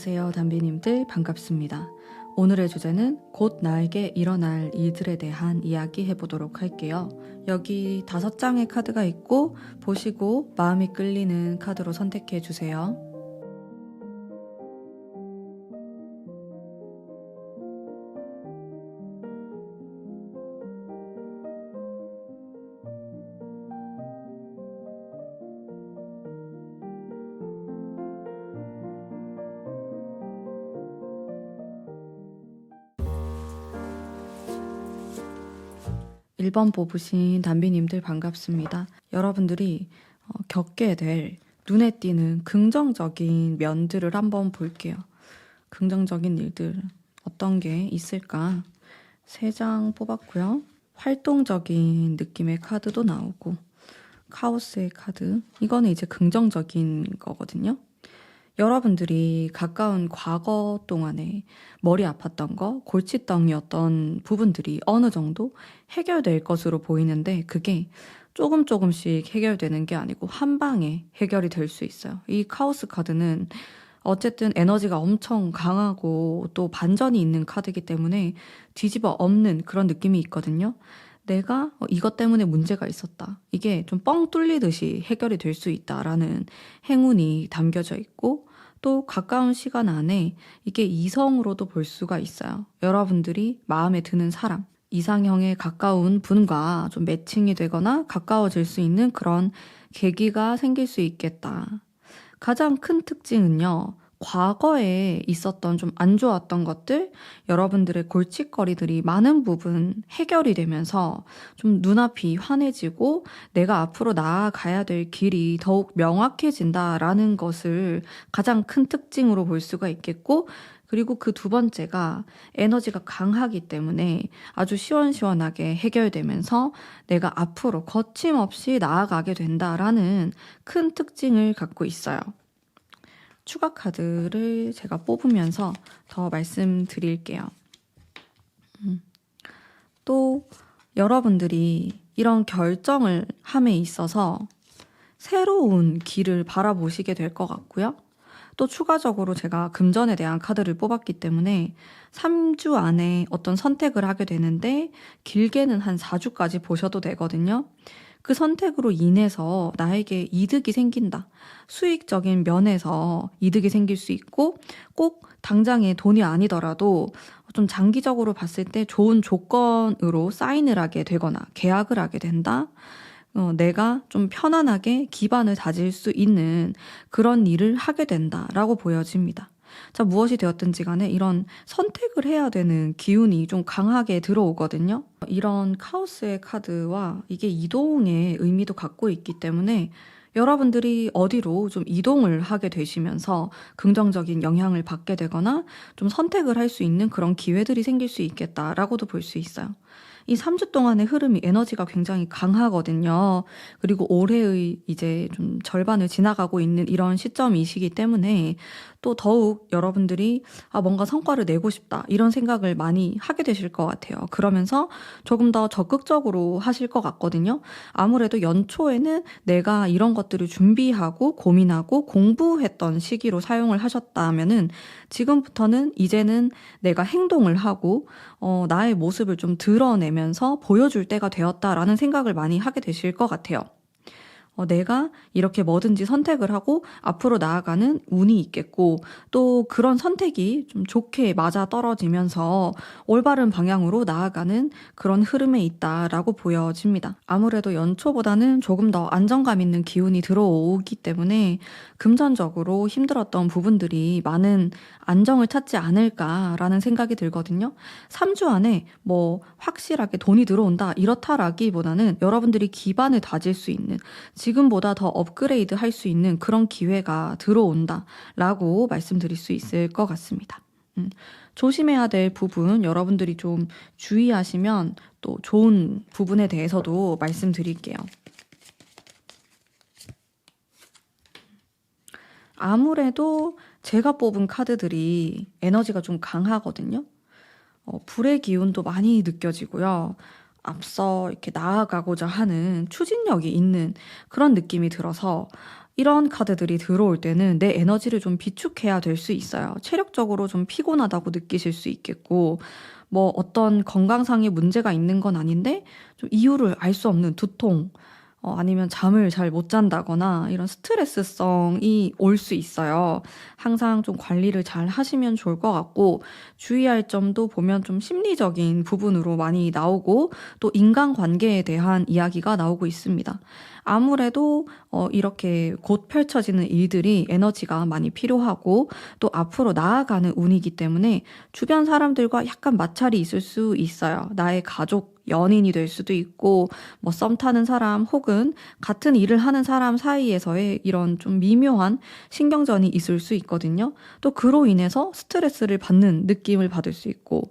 안녕하세요, 담비님들 반갑습니다. 오늘의 주제는 곧 나에게 일어날 일들에 대한 이야기 해보도록 할게요. 여기 5장의 카드가 있고 보시고 마음이 끌리는 카드로 선택해 주세요. 1번 뽑으신 담비님들 반갑습니다. 여러분들이 겪게 될 눈에 띄는 긍정적인 면들을 한번 볼게요. 긍정적인 일들 어떤 게 있을까? 3장 뽑았고요. 활동적인 느낌의 카드도 나오고 카오스의 카드, 이거는 이제 긍정적인 거거든요. 여러분들이 가까운 과거 동안에 머리 아팠던 거, 골칫덩이였던 부분들이 어느 정도 해결될 것으로 보이는데 그게 조금씩 해결되는 게 아니고 한 방에 해결이 될 수 있어요. 이 카오스 카드는 어쨌든 에너지가 엄청 강하고 또 반전이 있는 카드이기 때문에 뒤집어 엎는 그런 느낌이 있거든요. 내가 이것 때문에 문제가 있었다. 이게 좀 뻥 뚫리듯이 해결이 될 수 있다라는 행운이 담겨져 있고 또 가까운 시간 안에 이게 이성으로도 볼 수가 있어요. 여러분들이 마음에 드는 사람, 이상형에 가까운 분과 좀 매칭이 되거나 가까워질 수 있는 그런 계기가 생길 수 있겠다. 가장 큰 특징은요. 과거에 있었던 좀 안 좋았던 것들, 여러분들의 골칫거리들이 많은 부분 해결이 되면서 좀 눈앞이 환해지고 내가 앞으로 나아가야 될 길이 더욱 명확해진다라는 것을 가장 큰 특징으로 볼 수가 있겠고, 그리고 그 2번째가 에너지가 강하기 때문에 아주 시원시원하게 해결되면서 내가 앞으로 거침없이 나아가게 된다라는 큰 특징을 갖고 있어요. 추가 카드를 제가 뽑으면서 더 말씀드릴게요. 또 여러분들이 이런 결정을 함에 있어서 새로운 길을 바라보시게 될 것 같고요. 또 추가적으로 제가 금전에 대한 카드를 뽑았기 때문에 3주 안에 어떤 선택을 하게 되는데 길게는 한 4주까지 보셔도 되거든요. 그 선택으로 인해서 나에게 이득이 생긴다. 수익적인 면에서 이득이 생길 수 있고 꼭 당장의 돈이 아니더라도 좀 장기적으로 봤을 때 좋은 조건으로 사인을 하게 되거나 계약을 하게 된다. 내가 좀 편안하게 기반을 다질 수 있는 그런 일을 하게 된다라고 보여집니다. 자, 무엇이 되었든지 간에 이런 선택을 해야 되는 기운이 좀 강하게 들어오거든요. 이런 카오스의 카드와 이게 이동의 의미도 갖고 있기 때문에 여러분들이 어디로 좀 이동을 하게 되시면서 긍정적인 영향을 받게 되거나 좀 선택을 할 수 있는 그런 기회들이 생길 수 있겠다라고도 볼 수 있어요. 이 3주 동안의 흐름이 에너지가 굉장히 강하거든요. 그리고 올해의 이제 좀 절반을 지나가고 있는 이런 시점이시기 때문에 또 더욱 여러분들이 뭔가 성과를 내고 싶다 이런 생각을 많이 하게 되실 것 같아요. 그러면서 조금 더 적극적으로 하실 것 같거든요. 아무래도 연초에는 내가 이런 것들을 준비하고 고민하고 공부했던 시기로 사용을 하셨다면은 지금부터는 이제는 내가 행동을 하고 나의 모습을 좀 드러내면서 보여줄 때가 되었다라는 생각을 많이 하게 되실 것 같아요. 내가 이렇게 뭐든지 선택을 하고 앞으로 나아가는 운이 있겠고 또 그런 선택이 좀 좋게 맞아 떨어지면서 올바른 방향으로 나아가는 그런 흐름에 있다라고 보여집니다. 아무래도 연초보다는 조금 더 안정감 있는 기운이 들어오기 때문에 금전적으로 힘들었던 부분들이 많은 안정을 찾지 않을까라는 생각이 들거든요. 3주 안에 뭐 확실하게 돈이 들어온다 이렇다라기보다는 여러분들이 기반을 다질 수 있는 지금보다 더 업그레이드 할 수 있는 그런 기회가 들어온다라고 말씀드릴 수 있을 것 같습니다. 조심해야 될 부분 여러분들이 좀 주의하시면 또 좋은 부분에 대해서도 말씀드릴게요. 아무래도 제가 뽑은 카드들이 에너지가 좀 강하거든요. 불의 기운도 많이 느껴지고요. 앞서 이렇게 나아가고자 하는 추진력이 있는 그런 느낌이 들어서 이런 카드들이 들어올 때는 내 에너지를 좀 비축해야 될 수 있어요. 체력적으로 좀 피곤하다고 느끼실 수 있겠고, 뭐 어떤 건강상의 문제가 있는 건 아닌데, 좀 이유를 알 수 없는 두통, 아니면 잠을 잘 못 잔다거나 이런 스트레스성이 올 수 있어요. 항상 좀 관리를 잘 하시면 좋을 것 같고, 주의할 점도 보면 좀 심리적인 부분으로 많이 나오고, 또 인간관계에 대한 이야기가 나오고 있습니다. 아무래도 이렇게 곧 펼쳐지는 일들이 에너지가 많이 필요하고, 또 앞으로 나아가는 운이기 때문에 주변 사람들과 약간 마찰이 있을 수 있어요. 나의 가족, 연인이 될 수도 있고, 뭐 썸 타는 사람 혹은 같은 일을 하는 사람 사이에서의 이런 좀 미묘한 신경전이 있을 수 있거든요. 또 그로 인해서 스트레스를 받는 느낌을 받을 수 있고,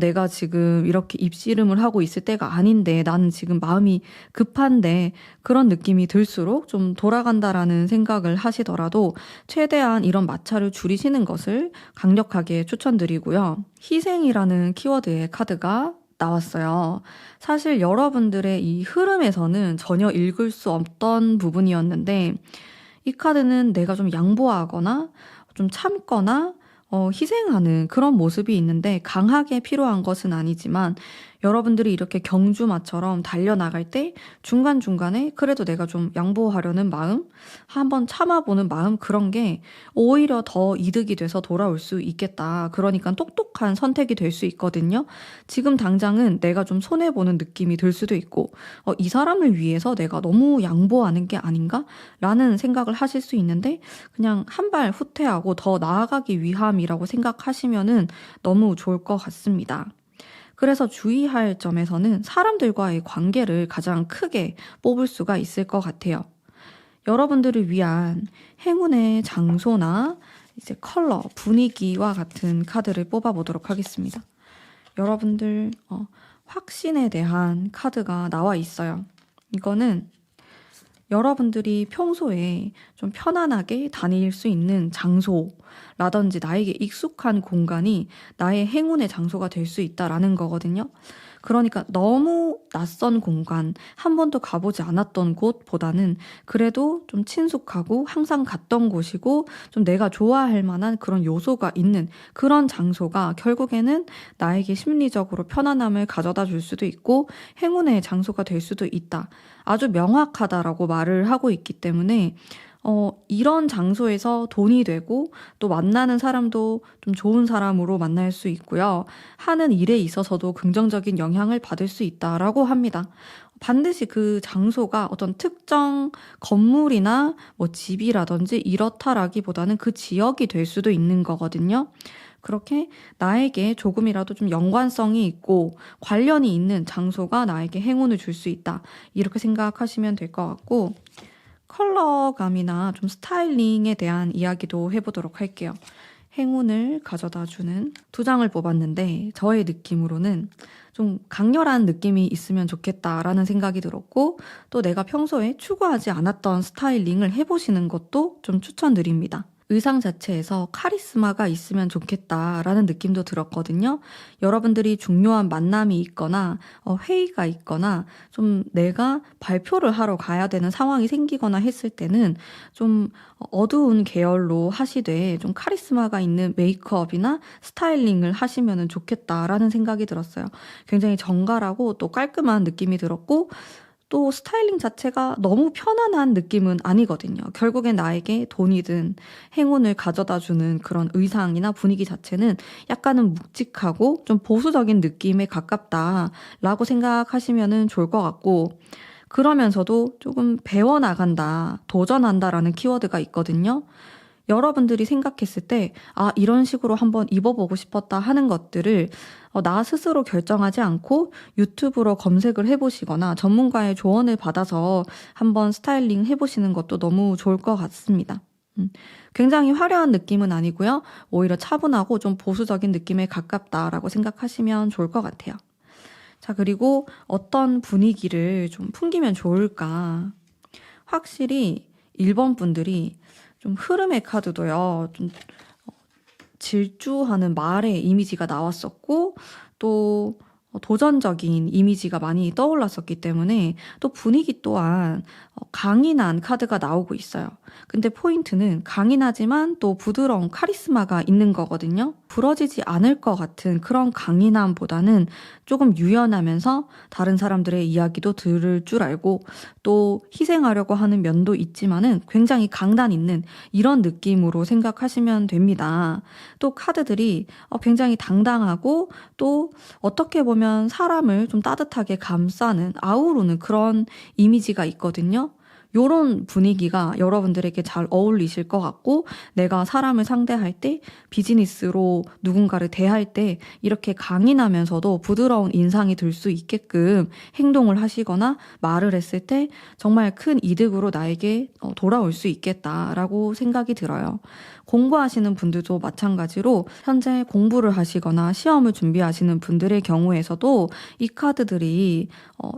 내가 지금 이렇게 입씨름을 하고 있을 때가 아닌데 나는 지금 마음이 급한데, 그런 느낌이 들수록 좀 돌아간다라는 생각을 하시더라도 최대한 이런 마찰을 줄이시는 것을 강력하게 추천드리고요. 희생이라는 키워드의 카드가 나왔어요. 사실 여러분들의 이 흐름에서는 전혀 읽을 수 없던 부분이었는데, 이 카드는 내가 좀 양보하거나 좀 참거나 희생하는 그런 모습이 있는데, 강하게 필요한 것은 아니지만 여러분들이 이렇게 경주마처럼 달려나갈 때 중간중간에 그래도 내가 좀 양보하려는 마음, 한번 참아보는 마음, 그런 게 오히려 더 이득이 돼서 돌아올 수 있겠다. 그러니까 똑똑한 선택이 될 수 있거든요. 지금 당장은 내가 좀 손해보는 느낌이 들 수도 있고, 이 사람을 위해서 내가 너무 양보하는 게 아닌가? 라는 생각을 하실 수 있는데, 그냥 한 발 후퇴하고 더 나아가기 위함이라고 생각하시면은 너무 좋을 것 같습니다. 그래서 주의할 점에서는 사람들과의 관계를 가장 크게 뽑을 수가 있을 것 같아요. 여러분들을 위한 행운의 장소나 이제 컬러, 분위기와 같은 카드를 뽑아보도록 하겠습니다. 여러분들, 확신에 대한 카드가 나와 있어요. 이거는 여러분들이 평소에 좀 편안하게 다닐 수 있는 장소라든지 나에게 익숙한 공간이 나의 행운의 장소가 될 수 있다라는 거거든요. 그러니까 너무 낯선 공간, 한 번도 가보지 않았던 곳보다는 그래도 좀 친숙하고 항상 갔던 곳이고 좀 내가 좋아할 만한 그런 요소가 있는 그런 장소가 결국에는 나에게 심리적으로 편안함을 가져다 줄 수도 있고 행운의 장소가 될 수도 있다. 아주 명확하다라고 말을 하고 있기 때문에 이런 장소에서 돈이 되고 또 만나는 사람도 좀 좋은 사람으로 만날 수 있고요. 하는 일에 있어서도 긍정적인 영향을 받을 수 있다라고 합니다. 반드시 그 장소가 어떤 특정 건물이나 뭐 집이라든지 이렇다라기보다는 그 지역이 될 수도 있는 거거든요. 그렇게 나에게 조금이라도 좀 연관성이 있고 관련이 있는 장소가 나에게 행운을 줄 수 있다. 이렇게 생각하시면 될 것 같고, 컬러감이나 좀 스타일링에 대한 이야기도 해보도록 할게요. 행운을 가져다 주는 두 장을 뽑았는데 저의 느낌으로는 좀 강렬한 느낌이 있으면 좋겠다라는 생각이 들었고, 또 내가 평소에 추구하지 않았던 스타일링을 해보시는 것도 좀 추천드립니다. 의상 자체에서 카리스마가 있으면 좋겠다라는 느낌도 들었거든요. 여러분들이 중요한 만남이 있거나 회의가 있거나 좀 내가 발표를 하러 가야 되는 상황이 생기거나 했을 때는 좀 어두운 계열로 하시되 좀 카리스마가 있는 메이크업이나 스타일링을 하시면 좋겠다라는 생각이 들었어요. 굉장히 정갈하고 또 깔끔한 느낌이 들었고, 또 스타일링 자체가 너무 편안한 느낌은 아니거든요. 결국엔 나에게 돈이든 행운을 가져다 주는 그런 의상이나 분위기 자체는 약간은 묵직하고 좀 보수적인 느낌에 가깝다라고 생각하시면 좋을 것 같고, 그러면서도 조금 배워나간다, 도전한다라는 키워드가 있거든요. 여러분들이 생각했을 때, 이런 식으로 한번 입어보고 싶었다 하는 것들을 나 스스로 결정하지 않고 유튜브로 검색을 해보시거나 전문가의 조언을 받아서 한번 스타일링 해보시는 것도 너무 좋을 것 같습니다. 굉장히 화려한 느낌은 아니고요. 오히려 차분하고 좀 보수적인 느낌에 가깝다라고 생각하시면 좋을 것 같아요. 자, 그리고 어떤 분위기를 좀 풍기면 좋을까? 확실히 1번 분들이 좀 흐름의 카드도요. 좀 질주하는 말의 이미지가 나왔었고, 또 도전적인 이미지가 많이 떠올랐었기 때문에 또 분위기 또한 강인한 카드가 나오고 있어요. 근데 포인트는 강인하지만 또 부드러운 카리스마가 있는 거거든요. 부러지지 않을 것 같은 그런 강인함보다는 조금 유연하면서 다른 사람들의 이야기도 들을 줄 알고 또 희생하려고 하는 면도 있지만은 굉장히 강단 있는 이런 느낌으로 생각하시면 됩니다. 또 카드들이 굉장히 당당하고 또 어떻게 보면 사람을 좀 따뜻하게 감싸는 아우르는 그런 이미지가 있거든요. 요런 분위기가 여러분들에게 잘 어울리실 것 같고 내가 사람을 상대할 때 비즈니스로 누군가를 대할 때 이렇게 강인하면서도 부드러운 인상이 들 수 있게끔 행동을 하시거나 말을 했을 때 정말 큰 이득으로 나에게 돌아올 수 있겠다라고 생각이 들어요. 공부하시는 분들도 마찬가지로 현재 공부를 하시거나 시험을 준비하시는 분들의 경우에서도 이 카드들이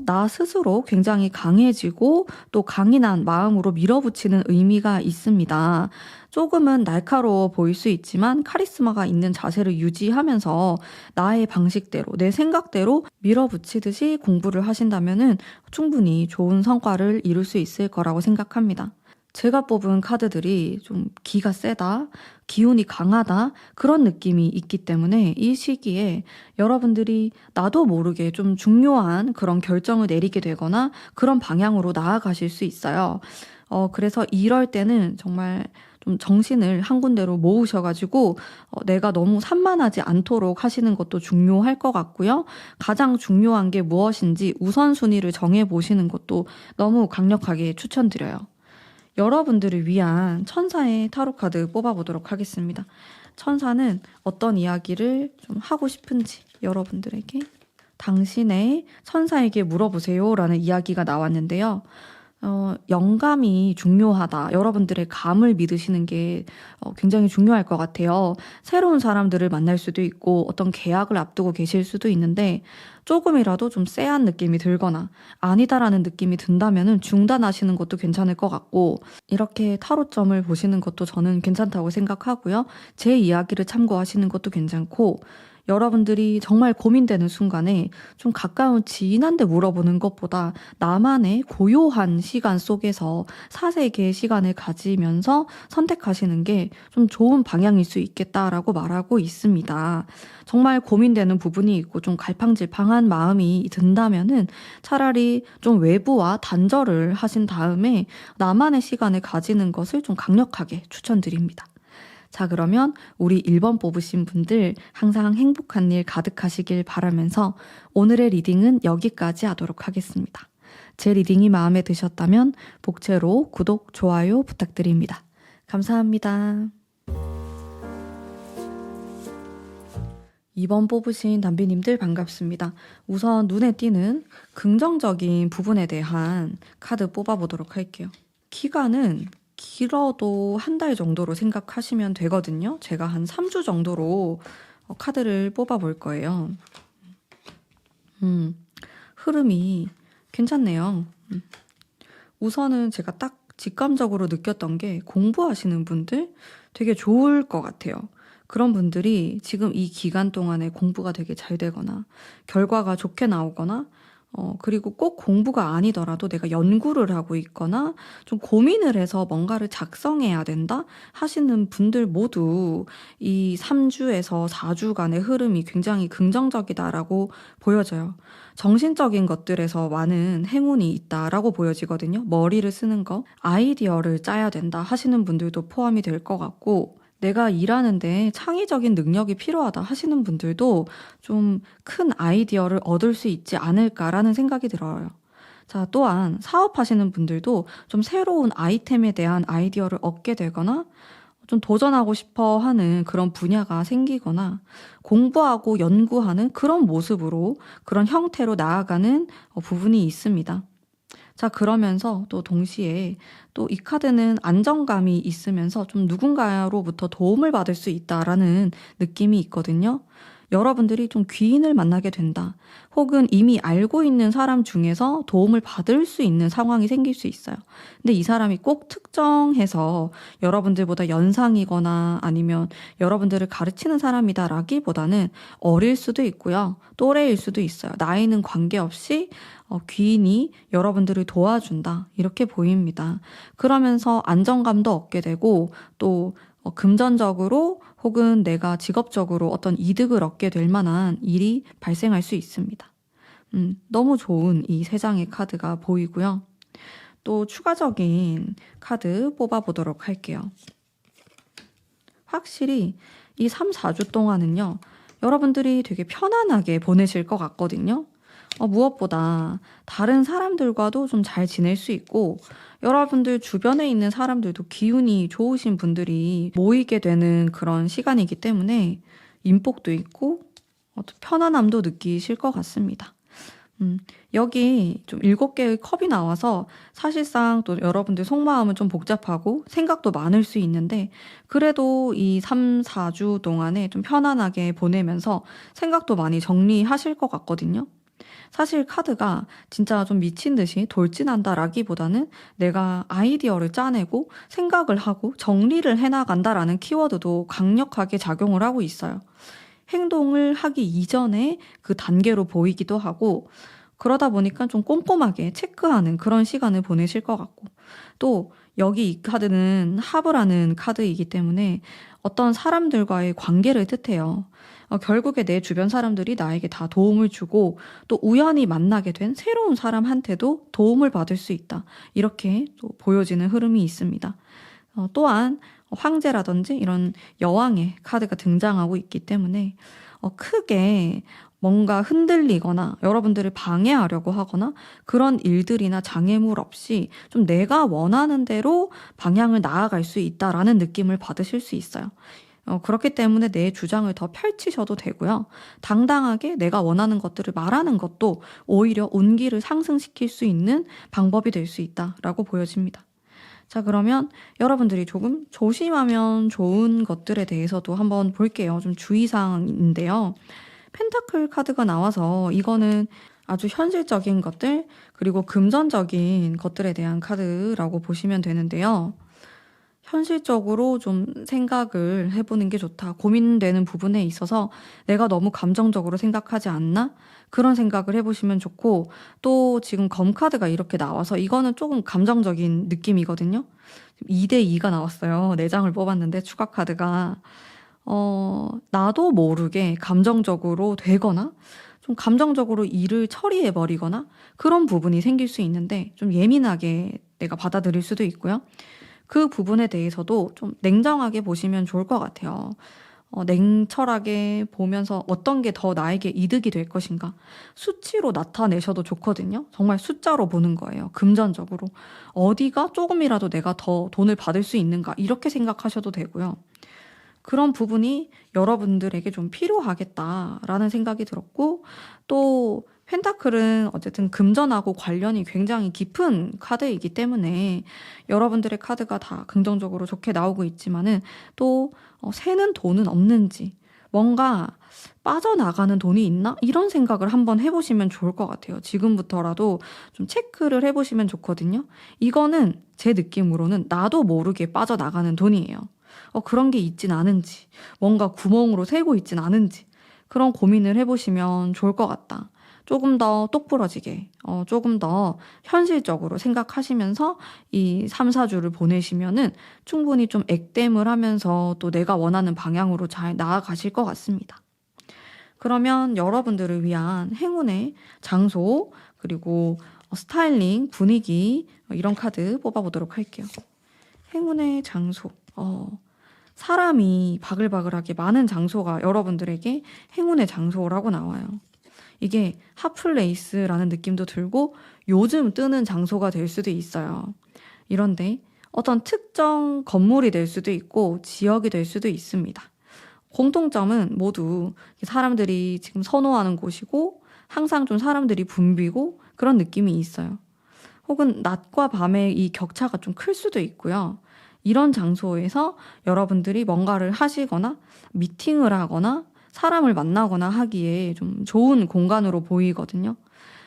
나 스스로 굉장히 강해지고 또 강인한 마음으로 밀어붙이는 의미가 있습니다. 조금은 날카로워 보일 수 있지만 카리스마가 있는 자세를 유지하면서 나의 방식대로 내 생각대로 밀어붙이듯이 공부를 하신다면은 충분히 좋은 성과를 이룰 수 있을 거라고 생각합니다. 제가 뽑은 카드들이 좀 기가 세다, 기운이 강하다, 그런 느낌이 있기 때문에 이 시기에 여러분들이 나도 모르게 좀 중요한 그런 결정을 내리게 되거나 그런 방향으로 나아가실 수 있어요. 그래서 이럴 때는 정말 좀 정신을 한 군데로 모으셔가지고 내가 너무 산만하지 않도록 하시는 것도 중요할 것 같고요. 가장 중요한 게 무엇인지 우선순위를 정해보시는 것도 너무 강력하게 추천드려요. 여러분들을 위한 천사의 타로 카드 뽑아보도록 하겠습니다. 천사는 어떤 이야기를 좀 하고 싶은지 여러분들에게 당신의 천사에게 물어보세요 라는 이야기가 나왔는데요. 영감이 중요하다. 여러분들의 감을 믿으시는 게 굉장히 중요할 것 같아요. 새로운 사람들을 만날 수도 있고 어떤 계약을 앞두고 계실 수도 있는데 조금이라도 좀 쎄한 느낌이 들거나 아니다라는 느낌이 든다면은 중단하시는 것도 괜찮을 것 같고 이렇게 타로점을 보시는 것도 저는 괜찮다고 생각하고요. 제 이야기를 참고하시는 것도 괜찮고 여러분들이 정말 고민되는 순간에 좀 가까운 지인한테 물어보는 것보다 나만의 고요한 시간 속에서 사색의 시간을 가지면서 선택하시는 게 좀 좋은 방향일 수 있겠다라고 말하고 있습니다. 정말 고민되는 부분이 있고 좀 갈팡질팡한 마음이 든다면은 차라리 좀 외부와 단절을 하신 다음에 나만의 시간을 가지는 것을 좀 강력하게 추천드립니다. 자, 그러면 우리 1번 뽑으신 분들 항상 행복한 일 가득하시길 바라면서 오늘의 리딩은 여기까지 하도록 하겠습니다. 제 리딩이 마음에 드셨다면 복채로 구독, 좋아요 부탁드립니다. 감사합니다. 2번 뽑으신 담비님들 반갑습니다. 우선 눈에 띄는 긍정적인 부분에 대한 카드 뽑아보도록 할게요. 기간은 길어도 한 달 정도로 생각하시면 되거든요. 제가 한 3주 정도로 카드를 뽑아볼 거예요. 흐름이 괜찮네요. 우선은 제가 딱 직감적으로 느꼈던 게 공부하시는 분들 되게 좋을 것 같아요. 그런 분들이 지금 이 기간 동안에 공부가 되게 잘 되거나 결과가 좋게 나오거나 그리고 꼭 공부가 아니더라도 내가 연구를 하고 있거나 좀 고민을 해서 뭔가를 작성해야 된다 하시는 분들 모두 이 3주에서 4주간의 흐름이 굉장히 긍정적이다라고 보여져요. 정신적인 것들에서 많은 행운이 있다라고 보여지거든요. 머리를 쓰는 거, 아이디어를 짜야 된다 하시는 분들도 포함이 될 것 같고 내가 일하는데 창의적인 능력이 필요하다 하시는 분들도 좀 큰 아이디어를 얻을 수 있지 않을까라는 생각이 들어요. 자, 또한 사업하시는 분들도 좀 새로운 아이템에 대한 아이디어를 얻게 되거나 좀 도전하고 싶어 하는 그런 분야가 생기거나 공부하고 연구하는 그런 모습으로 그런 형태로 나아가는 부분이 있습니다. 자, 그러면서 또 동시에 또 이 카드는 안정감이 있으면서 좀 누군가로부터 도움을 받을 수 있다라는 느낌이 있거든요. 여러분들이 좀 귀인을 만나게 된다. 혹은 이미 알고 있는 사람 중에서 도움을 받을 수 있는 상황이 생길 수 있어요. 근데 이 사람이 꼭 특정해서 여러분들보다 연상이거나 아니면 여러분들을 가르치는 사람이다라기보다는 어릴 수도 있고요. 또래일 수도 있어요. 나이는 관계없이 귀인이 여러분들을 도와준다. 이렇게 보입니다. 그러면서 안정감도 얻게 되고 또 금전적으로 혹은 내가 직업적으로 어떤 이득을 얻게 될 만한 일이 발생할 수 있습니다. 너무 좋은 이 세 장의 카드가 보이고요. 또 추가적인 카드 뽑아보도록 할게요. 확실히 이 3, 4주 동안은요. 여러분들이 되게 편안하게 보내실 것 같거든요. 무엇보다 다른 사람들과도 좀 잘 지낼 수 있고 여러분들 주변에 있는 사람들도 기운이 좋으신 분들이 모이게 되는 그런 시간이기 때문에 인복도 있고 편안함도 느끼실 것 같습니다. 여기 좀 7개의 컵이 나와서 사실상 또 여러분들 속마음은 좀 복잡하고 생각도 많을 수 있는데 그래도 이 3, 4주 동안에 좀 편안하게 보내면서 생각도 많이 정리하실 것 같거든요. 사실 카드가 진짜 좀 미친 듯이 돌진한다라기보다는 내가 아이디어를 짜내고 생각을 하고 정리를 해나간다라는 키워드도 강력하게 작용을 하고 있어요. 행동을 하기 이전에 그 단계로 보이기도 하고 그러다 보니까 좀 꼼꼼하게 체크하는 그런 시간을 보내실 것 같고 또 여기 이 카드는 합을 카드이기 때문에 어떤 사람들과의 관계를 뜻해요. 결국에 내 주변 사람들이 나에게 다 도움을 주고 또 우연히 만나게 된 새로운 사람한테도 도움을 받을 수 있다. 이렇게 또 보여지는 흐름이 있습니다. 또한 황제라든지 이런 여왕의 카드가 등장하고 있기 때문에 크게 뭔가 흔들리거나 여러분들을 방해하려고 하거나 그런 일들이나 장애물 없이 좀 내가 원하는 대로 방향을 나아갈 수 있다라는 느낌을 받으실 수 있어요. 그렇기 때문에 내 주장을 더 펼치셔도 되고요. 당당하게 내가 원하는 것들을 말하는 것도 오히려 운기를 상승시킬 수 있는 방법이 될 수 있다라고 보여집니다. 자, 그러면 여러분들이 조금 조심하면 좋은 것들에 대해서도 한번 볼게요. 좀 주의사항인데요. 펜타클 카드가 나와서 이거는 아주 현실적인 것들 그리고 금전적인 것들에 대한 카드라고 보시면 되는데요. 현실적으로 좀 생각을 해보는 게 좋다. 고민되는 부분에 있어서 내가 너무 감정적으로 생각하지 않나? 그런 생각을 해보시면 좋고 또 지금 검카드가 이렇게 나와서 이거는 조금 감정적인 느낌이거든요. 2대2가 나왔어요. 4장을 뽑았는데 추가 카드가 나도 모르게 감정적으로 되거나 좀 감정적으로 일을 처리해버리거나 그런 부분이 생길 수 있는데 좀 예민하게 내가 받아들일 수도 있고요. 그 부분에 대해서도 좀 냉정하게 보시면 좋을 것 같아요. 냉철하게 보면서 어떤 게 더 나에게 이득이 될 것인가. 수치로 나타내셔도 좋거든요. 정말 숫자로 보는 거예요. 금전적으로. 어디가 조금이라도 내가 더 돈을 받을 수 있는가. 이렇게 생각하셔도 되고요. 그런 부분이 여러분들에게 좀 필요하겠다라는 생각이 들었고 또 펜타클은 어쨌든 금전하고 관련이 굉장히 깊은 카드이기 때문에 여러분들의 카드가 다 긍정적으로 좋게 나오고 있지만은 또 새는 돈은 없는지 뭔가 빠져나가는 돈이 있나? 이런 생각을 한번 해보시면 좋을 것 같아요. 지금부터라도 좀 체크를 해보시면 좋거든요. 이거는 제 느낌으로는 나도 모르게 빠져나가는 돈이에요. 그런 게 있진 않은지, 뭔가 구멍으로 새고 있진 않은지, 그런 고민을 해보시면 좋을 것 같다. 조금 더 똑부러지게, 조금 더 현실적으로 생각하시면서 이 3, 4주를 보내시면은 충분히 좀 액땜을 하면서 또 내가 원하는 방향으로 잘 나아가실 것 같습니다. 그러면 여러분들을 위한 행운의 장소, 그리고 스타일링, 분위기, 이런 카드 뽑아보도록 할게요. 행운의 장소. 사람이 바글바글하게 많은 장소가 여러분들에게 행운의 장소라고 나와요. 이게 핫플레이스라는 느낌도 들고 요즘 뜨는 장소가 될 수도 있어요. 이런데 어떤 특정 건물이 될 수도 있고 지역이 될 수도 있습니다. 공통점은 모두 사람들이 지금 선호하는 곳이고 항상 좀 사람들이 붐비고 그런 느낌이 있어요. 혹은 낮과 밤의 이 격차가 좀 클 수도 있고요. 이런 장소에서 여러분들이 뭔가를 하시거나 미팅을 하거나 사람을 만나거나 하기에 좀 좋은 공간으로 보이거든요.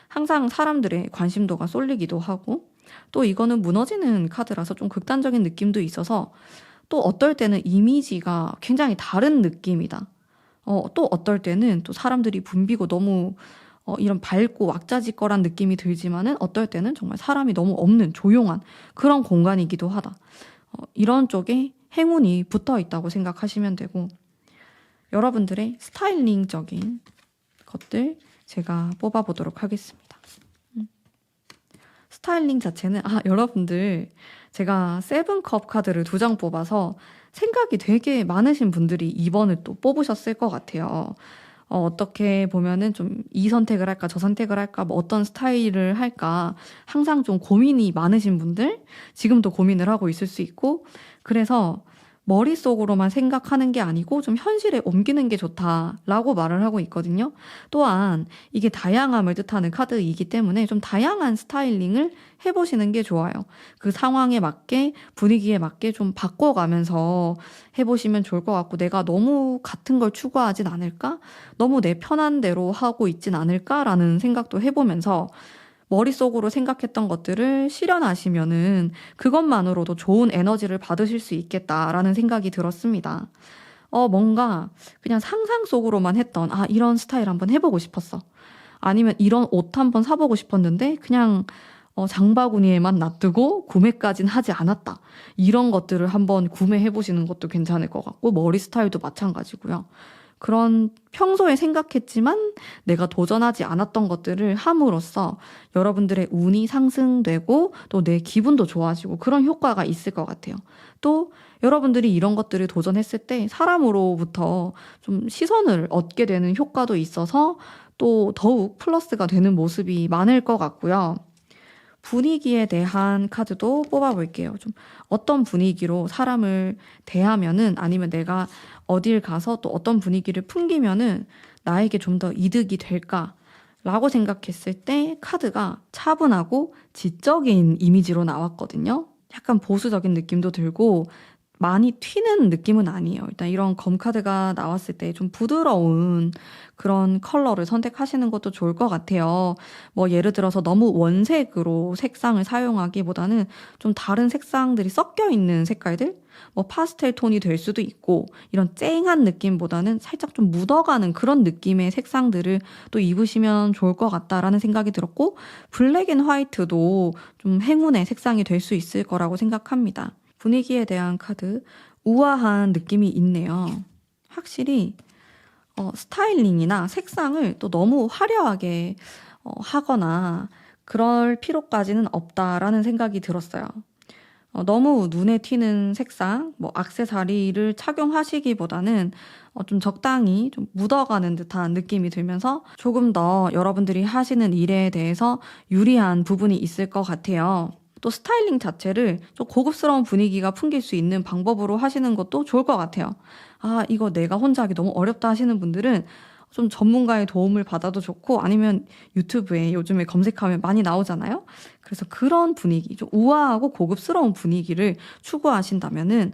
항상 사람들의 관심도가 쏠리기도 하고, 또 이거는 무너지는 카드라서 좀 극단적인 느낌도 있어서, 또 어떨 때는 이미지가 굉장히 다른 느낌이다. 또 어떨 때는 또 사람들이 붐비고 너무 이런 밝고 왁자지껄한 느낌이 들지만은 어떨 때는 정말 사람이 너무 없는 조용한 그런 공간이기도 하다. 이런 쪽에 행운이 붙어 있다고 생각하시면 되고, 여러분들의 스타일링적인 것들 제가 뽑아보도록 하겠습니다. 스타일링 자체는 여러분들 제가 세븐컵 카드를 2장 뽑아서 생각이 되게 많으신 분들이 2번을 또 뽑으셨을 것 같아요. 어떻게 보면은 좀 이 선택을 할까 저 선택을 할까 뭐 어떤 스타일을 할까 항상 좀 고민이 많으신 분들 지금도 고민을 하고 있을 수 있고, 그래서 머릿속으로만 생각하는 게 아니고 좀 현실에 옮기는 게 좋다라고 말을 하고 있거든요. 또한 이게 다양함을 뜻하는 카드이기 때문에 좀 다양한 스타일링을 해보시는 게 좋아요. 그 상황에 맞게 분위기에 맞게 좀 바꿔가면서 해보시면 좋을 것 같고, 내가 너무 같은 걸 추구하진 않을까? 너무 내 편한 대로 하고 있진 않을까라는 생각도 해보면서 머릿속으로 생각했던 것들을 실현하시면은 그것만으로도 좋은 에너지를 받으실 수 있겠다라는 생각이 들었습니다. 뭔가 그냥 상상 속으로만 했던, 이런 스타일 한번 해보고 싶었어. 아니면 이런 옷 한번 사보고 싶었는데 그냥 장바구니에만 놔두고 구매까진 하지 않았다. 이런 것들을 한번 구매해보시는 것도 괜찮을 것 같고, 머리 스타일도 마찬가지고요. 그런 평소에 생각했지만 내가 도전하지 않았던 것들을 함으로써 여러분들의 운이 상승되고 또 내 기분도 좋아지고 그런 효과가 있을 것 같아요. 또 여러분들이 이런 것들을 도전했을 때 사람으로부터 좀 시선을 얻게 되는 효과도 있어서 또 더욱 플러스가 되는 모습이 많을 것 같고요. 분위기에 대한 카드도 뽑아볼게요. 좀 어떤 분위기로 사람을 대하면은, 아니면 내가 어딜 가서 또 어떤 분위기를 풍기면은 나에게 좀 더 이득이 될까라고 생각했을 때 카드가 차분하고 지적인 이미지로 나왔거든요. 약간 보수적인 느낌도 들고 많이 튀는 느낌은 아니에요. 일단 이런 검 카드가 나왔을 때 좀 부드러운 그런 컬러를 선택하시는 것도 좋을 것 같아요. 뭐 예를 들어서 너무 원색으로 색상을 사용하기보다는 좀 다른 색상들이 섞여 있는 색깔들? 뭐 파스텔 톤이 될 수도 있고, 이런 쨍한 느낌보다는 살짝 좀 묻어가는 그런 느낌의 색상들을 또 입으시면 좋을 것 같다라는 생각이 들었고, 블랙 앤 화이트도 좀 행운의 색상이 될 수 있을 거라고 생각합니다. 분위기에 대한 카드, 우아한 느낌이 있네요. 확실히 스타일링이나 색상을 또 너무 화려하게 하거나 그럴 필요까지는 없다라는 생각이 들었어요. 너무 눈에 튀는 색상, 뭐 액세서리를 착용하시기보다는 좀 적당히 좀 묻어가는 듯한 느낌이 들면서 조금 더 여러분들이 하시는 일에 대해서 유리한 부분이 있을 것 같아요. 또 스타일링 자체를 좀 고급스러운 분위기가 풍길 수 있는 방법으로 하시는 것도 좋을 것 같아요. 이거 내가 혼자 하기 너무 어렵다 하시는 분들은 좀 전문가의 도움을 받아도 좋고, 아니면 유튜브에 요즘에 검색하면 많이 나오잖아요. 그래서 그런 분위기, 좀 우아하고 고급스러운 분위기를 추구하신다면은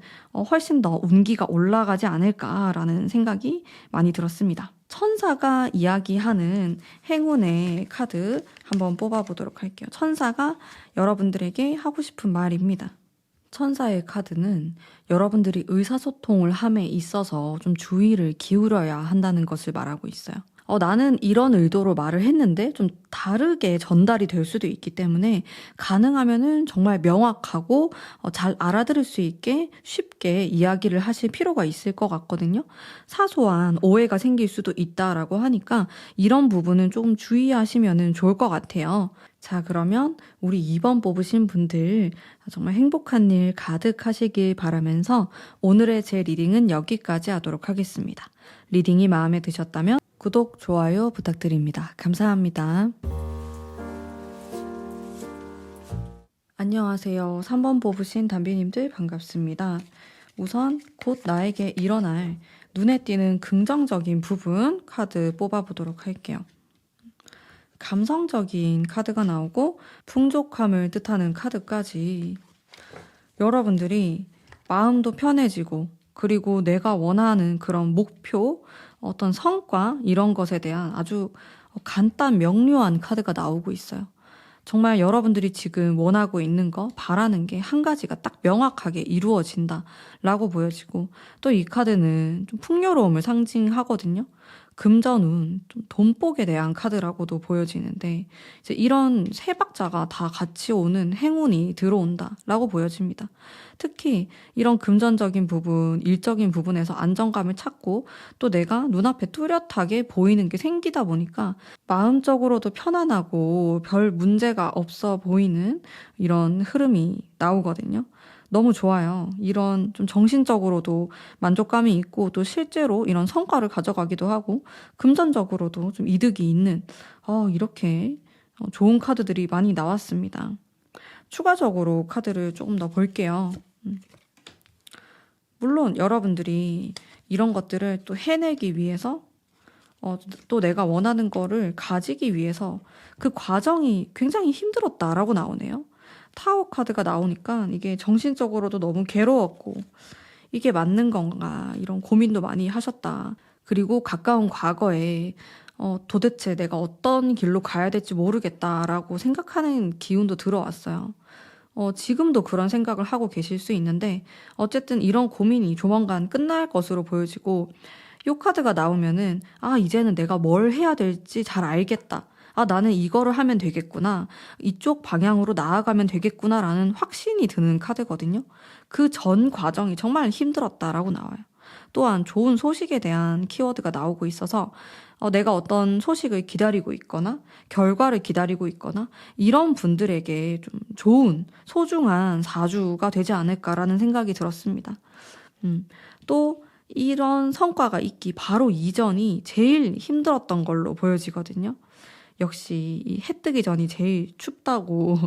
훨씬 더 운기가 올라가지 않을까라는 생각이 많이 들었습니다. 천사가 이야기하는 행운의 카드 한번 뽑아보도록 할게요. 천사가 여러분들에게 하고 싶은 말입니다. 천사의 카드는 여러분들이 의사소통을 함에 있어서 좀 주의를 기울여야 한다는 것을 말하고 있어요. 나는 이런 의도로 말을 했는데 좀 다르게 전달이 될 수도 있기 때문에 가능하면은 정말 명확하고 잘 알아들을 수 있게 쉽게 이야기를 하실 필요가 있을 것 같거든요. 사소한 오해가 생길 수도 있다라고 하니까 이런 부분은 조금 주의하시면은 좋을 것 같아요. 자, 그러면 우리 2번 뽑으신 분들 정말 행복한 일 가득하시길 바라면서 오늘의 제 리딩은 여기까지 하도록 하겠습니다. 리딩이 마음에 드셨다면 구독, 좋아요 부탁드립니다. 감사합니다. 안녕하세요. 3번 뽑으신 담비님들 반갑습니다. 우선 곧 나에게 일어날 눈에 띄는 긍정적인 부분 카드 뽑아보도록 할게요. 감성적인 카드가 나오고 풍족함을 뜻하는 카드까지, 여러분들이 마음도 편해지고 그리고 내가 원하는 그런 목표, 어떤 성과, 이런 것에 대한 아주 간단 명료한 카드가 나오고 있어요. 정말 여러분들이 지금 원하고 있는 거, 바라는 게 한 가지가 딱 명확하게 이루어진다라고 보여지고, 또 이 카드는 좀 풍요로움을 상징하거든요. 금전운, 좀 돈복에 대한 카드라고도 보여지는데, 이제 이런 세 박자가 다 같이 오는 행운이 들어온다라고 보여집니다. 특히 이런 금전적인 부분, 일적인 부분에서 안정감을 찾고, 또 내가 눈앞에 뚜렷하게 보이는 게 생기다 보니까 마음적으로도 편안하고 별 문제가 없어 보이는 이런 흐름이 나오거든요. 너무 좋아요. 이런 좀 정신적으로도 만족감이 있고, 또 실제로 이런 성과를 가져가기도 하고, 금전적으로도 좀 이득이 있는, 이렇게 좋은 카드들이 많이 나왔습니다. 추가적으로 카드를 조금 더 볼게요. 물론 여러분들이 이런 것들을 또 해내기 위해서, 또 내가 원하는 거를 가지기 위해서 그 과정이 굉장히 힘들었다라고 나오네요. 타워 카드가 나오니까 이게 정신적으로도 너무 괴로웠고, 이게 맞는 건가 이런 고민도 많이 하셨다. 그리고 가까운 과거에 도대체 내가 어떤 길로 가야 될지 모르겠다라고 생각하는 기운도 들어왔어요. 지금도 그런 생각을 하고 계실 수 있는데, 어쨌든 이런 고민이 조만간 끝날 것으로 보여지고, 요 카드가 나오면은 이제는 내가 뭘 해야 될지 잘 알겠다. 나는 이거를 하면 되겠구나. 이쪽 방향으로 나아가면 되겠구나라는 확신이 드는 카드거든요. 그 전 과정이 정말 힘들었다라고 나와요. 또한 좋은 소식에 대한 키워드가 나오고 있어서 내가 어떤 소식을 기다리고 있거나 결과를 기다리고 있거나 이런 분들에게 좀 좋은 소중한 사주가 되지 않을까라는 생각이 들었습니다. 또 이런 성과가 있기 바로 이전이 제일 힘들었던 걸로 보여지거든요. 역시 이 해 뜨기 전이 제일 춥다고,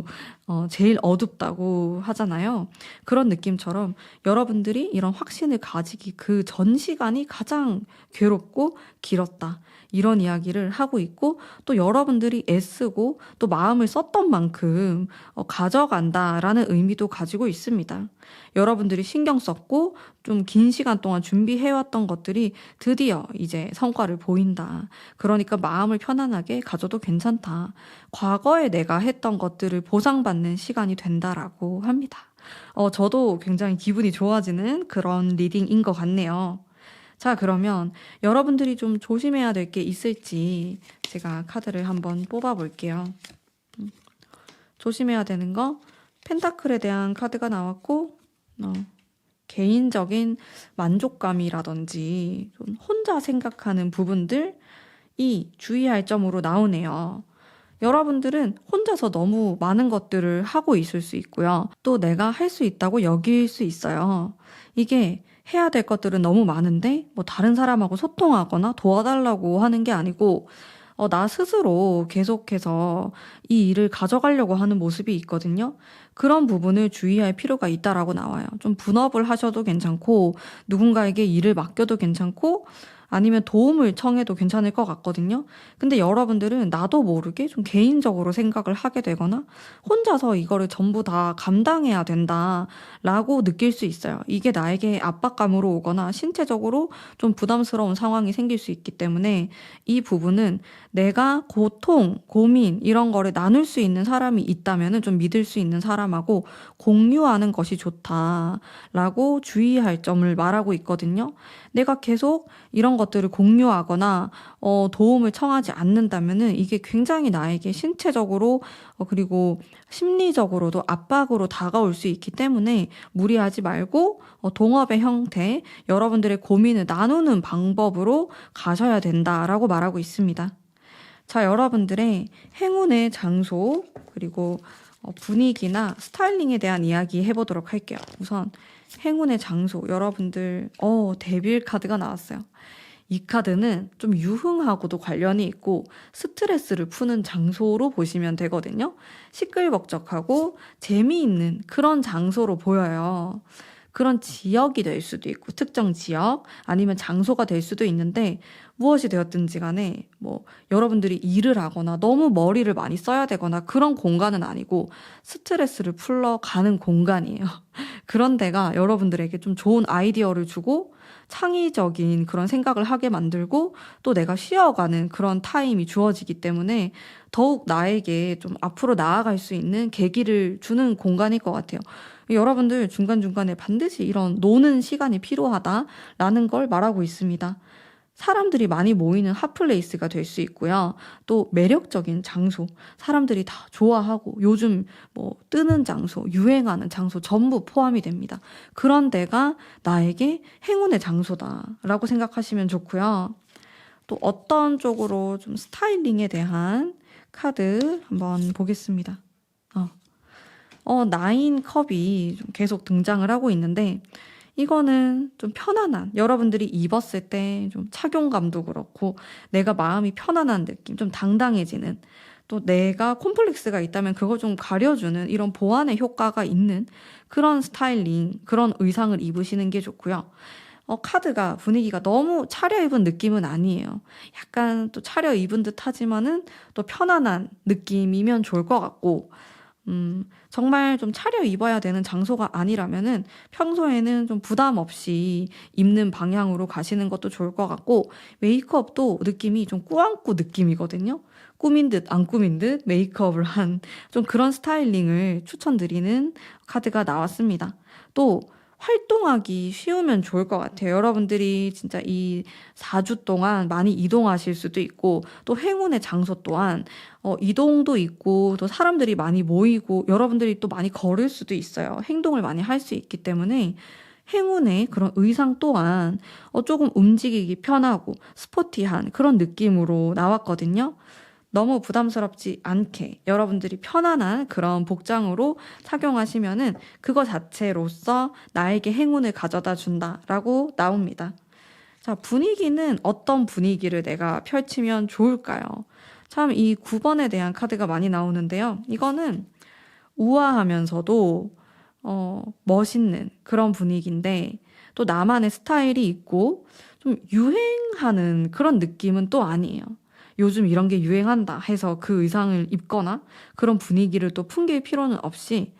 제일 어둡다고 하잖아요. 그런 느낌처럼 여러분들이 이런 확신을 가지기 그 전 시간이 가장 괴롭고 길었다. 이런 이야기를 하고 있고, 또 여러분들이 애쓰고 또 마음을 썼던 만큼 가져간다라는 의미도 가지고 있습니다. 여러분들이 신경 썼고 좀 긴 시간 동안 준비해왔던 것들이 드디어 이제 성과를 보인다. 그러니까 마음을 편안하게 가져도 괜찮다. 과거에 내가 했던 것들을 보상받는 시간이 된다라고 합니다. 저도 굉장히 기분이 좋아지는 그런 리딩인 것 같네요. 자, 그러면 여러분들이 좀 조심해야 될 게 있을지 제가 카드를 한번 뽑아 볼게요. 조심해야 되는 거, 펜타클에 대한 카드가 나왔고, 개인적인 만족감이라든지 좀 혼자 생각하는 부분들이 주의할 점으로 나오네요. 여러분들은 혼자서 너무 많은 것들을 하고 있을 수 있고요. 또 내가 할 수 있다고 여길 수 있어요. 이게 해야 될 것들은 너무 많은데 뭐 다른 사람하고 소통하거나 도와달라고 하는 게 아니고 나 스스로 계속해서 이 일을 가져가려고 하는 모습이 있거든요. 그런 부분을 주의할 필요가 있다라고 나와요. 좀 분업을 하셔도 괜찮고, 누군가에게 일을 맡겨도 괜찮고, 아니면 도움을 청해도 괜찮을 것 같거든요. 근데 여러분들은 나도 모르게 좀 개인적으로 생각을 하게 되거나 혼자서 이거를 전부 다 감당해야 된다라고 느낄 수 있어요. 이게 나에게 압박감으로 오거나 신체적으로 좀 부담스러운 상황이 생길 수 있기 때문에 이 부분은 내가 고통, 고민 이런 거를 나눌 수 있는 사람이 있다면 좀 믿을 수 있는 사람하고 공유하는 것이 좋다라고 주의할 점을 말하고 있거든요. 내가 계속 이런 것들을 공유하거나 도움을 청하지 않는다면은 이게 굉장히 나에게 신체적으로 그리고 심리적으로도 압박으로 다가올 수 있기 때문에 무리하지 말고 동업의 형태, 여러분들의 고민을 나누는 방법으로 가셔야 된다라고 말하고 있습니다. 자, 여러분들의 행운의 장소 그리고 분위기나 스타일링에 대한 이야기 해보도록 할게요. 우선 행운의 장소, 여러분들 데빌 카드가 나왔어요. 이 카드는 좀 유흥하고도 관련이 있고 스트레스를 푸는 장소로 보시면 되거든요. 시끌벅적하고 재미있는 그런 장소로 보여요. 그런 지역이 될 수도 있고 특정 지역 아니면 장소가 될 수도 있는데 무엇이 되었든지 간에 뭐 여러분들이 일을 하거나 너무 머리를 많이 써야 되거나 그런 공간은 아니고 스트레스를 풀러 가는 공간이에요. 그런 데가 여러분들에게 좀 좋은 아이디어를 주고 창의적인 그런 생각을 하게 만들고 또 내가 쉬어가는 그런 타임이 주어지기 때문에 더욱 나에게 좀 앞으로 나아갈 수 있는 계기를 주는 공간일 것 같아요. 여러분들 중간중간에 반드시 이런 노는 시간이 필요하다라는 걸 말하고 있습니다. 사람들이 많이 모이는 핫플레이스가 될 수 있고요. 또 매력적인 장소, 사람들이 다 좋아하고 요즘 뭐 뜨는 장소, 유행하는 장소 전부 포함이 됩니다. 그런 데가 나에게 행운의 장소다라고 생각하시면 좋고요. 또 어떤 쪽으로 좀 스타일링에 대한 카드 한번 보겠습니다. 나인 컵이 좀 계속 등장을 하고 있는데 이거는 좀 편안한, 여러분들이 입었을 때 좀 착용감도 그렇고 내가 마음이 편안한 느낌, 좀 당당해지는, 또 내가 콤플렉스가 있다면 그거 좀 가려주는 이런 보완의 효과가 있는 그런 스타일링, 그런 의상을 입으시는 게 좋고요. 카드가 분위기가 너무 차려입은 느낌은 아니에요. 약간 또 차려입은 듯 하지만은 또 편안한 느낌이면 좋을 것 같고, 정말 좀 차려입어야 되는 장소가 아니라면은 평소에는 좀 부담 없이 입는 방향으로 가시는 것도 좋을 것 같고, 메이크업도 느낌이 좀 꾸안꾸 느낌이거든요. 꾸민 듯 안 꾸민 듯 메이크업을 한 좀 그런 스타일링을 추천드리는 카드가 나왔습니다. 또 활동하기 쉬우면 좋을 것 같아요. 여러분들이 진짜 이 4주 동안 많이 이동하실 수도 있고, 또 행운의 장소 또한 이동도 있고, 또 사람들이 많이 모이고, 여러분들이 또 많이 걸을 수도 있어요. 행동을 많이 할 수 있기 때문에 행운의 그런 의상 또한 조금 움직이기 편하고 스포티한 그런 느낌으로 나왔거든요. 너무 부담스럽지 않게 여러분들이 편안한 그런 복장으로 착용하시면은 그거 자체로서 나에게 행운을 가져다 준다라고 나옵니다. 자, 분위기는 어떤 분위기를 내가 펼치면 좋을까요? 참 이 9번에 대한 카드가 많이 나오는데요. 이거는 우아하면서도 멋있는 그런 분위기인데 또 나만의 스타일이 있고 좀 유행하는 그런 느낌은 또 아니에요. 요즘 이런 게 유행한다 해서 그 의상을 입거나 그런 분위기를 또 풍길 필요는 없이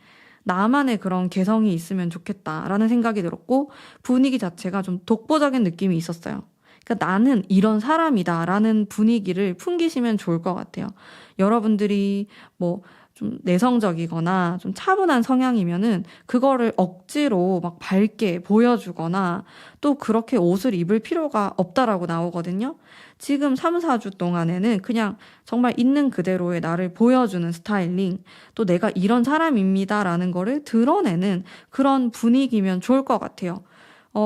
나만의 그런 개성이 있으면 좋겠다라는 생각이 들었고, 분위기 자체가 좀 독보적인 느낌이 있었어요. 그러니까 나는 이런 사람이다라는 분위기를 풍기시면 좋을 것 같아요. 여러분들이 뭐 좀 내성적이거나 좀 차분한 성향이면은 그거를 억지로 막 밝게 보여주거나 또 그렇게 옷을 입을 필요가 없다라고 나오거든요. 지금 3, 4주 동안에는 그냥 정말 있는 그대로의 나를 보여주는 스타일링, 또 내가 이런 사람입니다라는 거를 드러내는 그런 분위기면 좋을 것 같아요.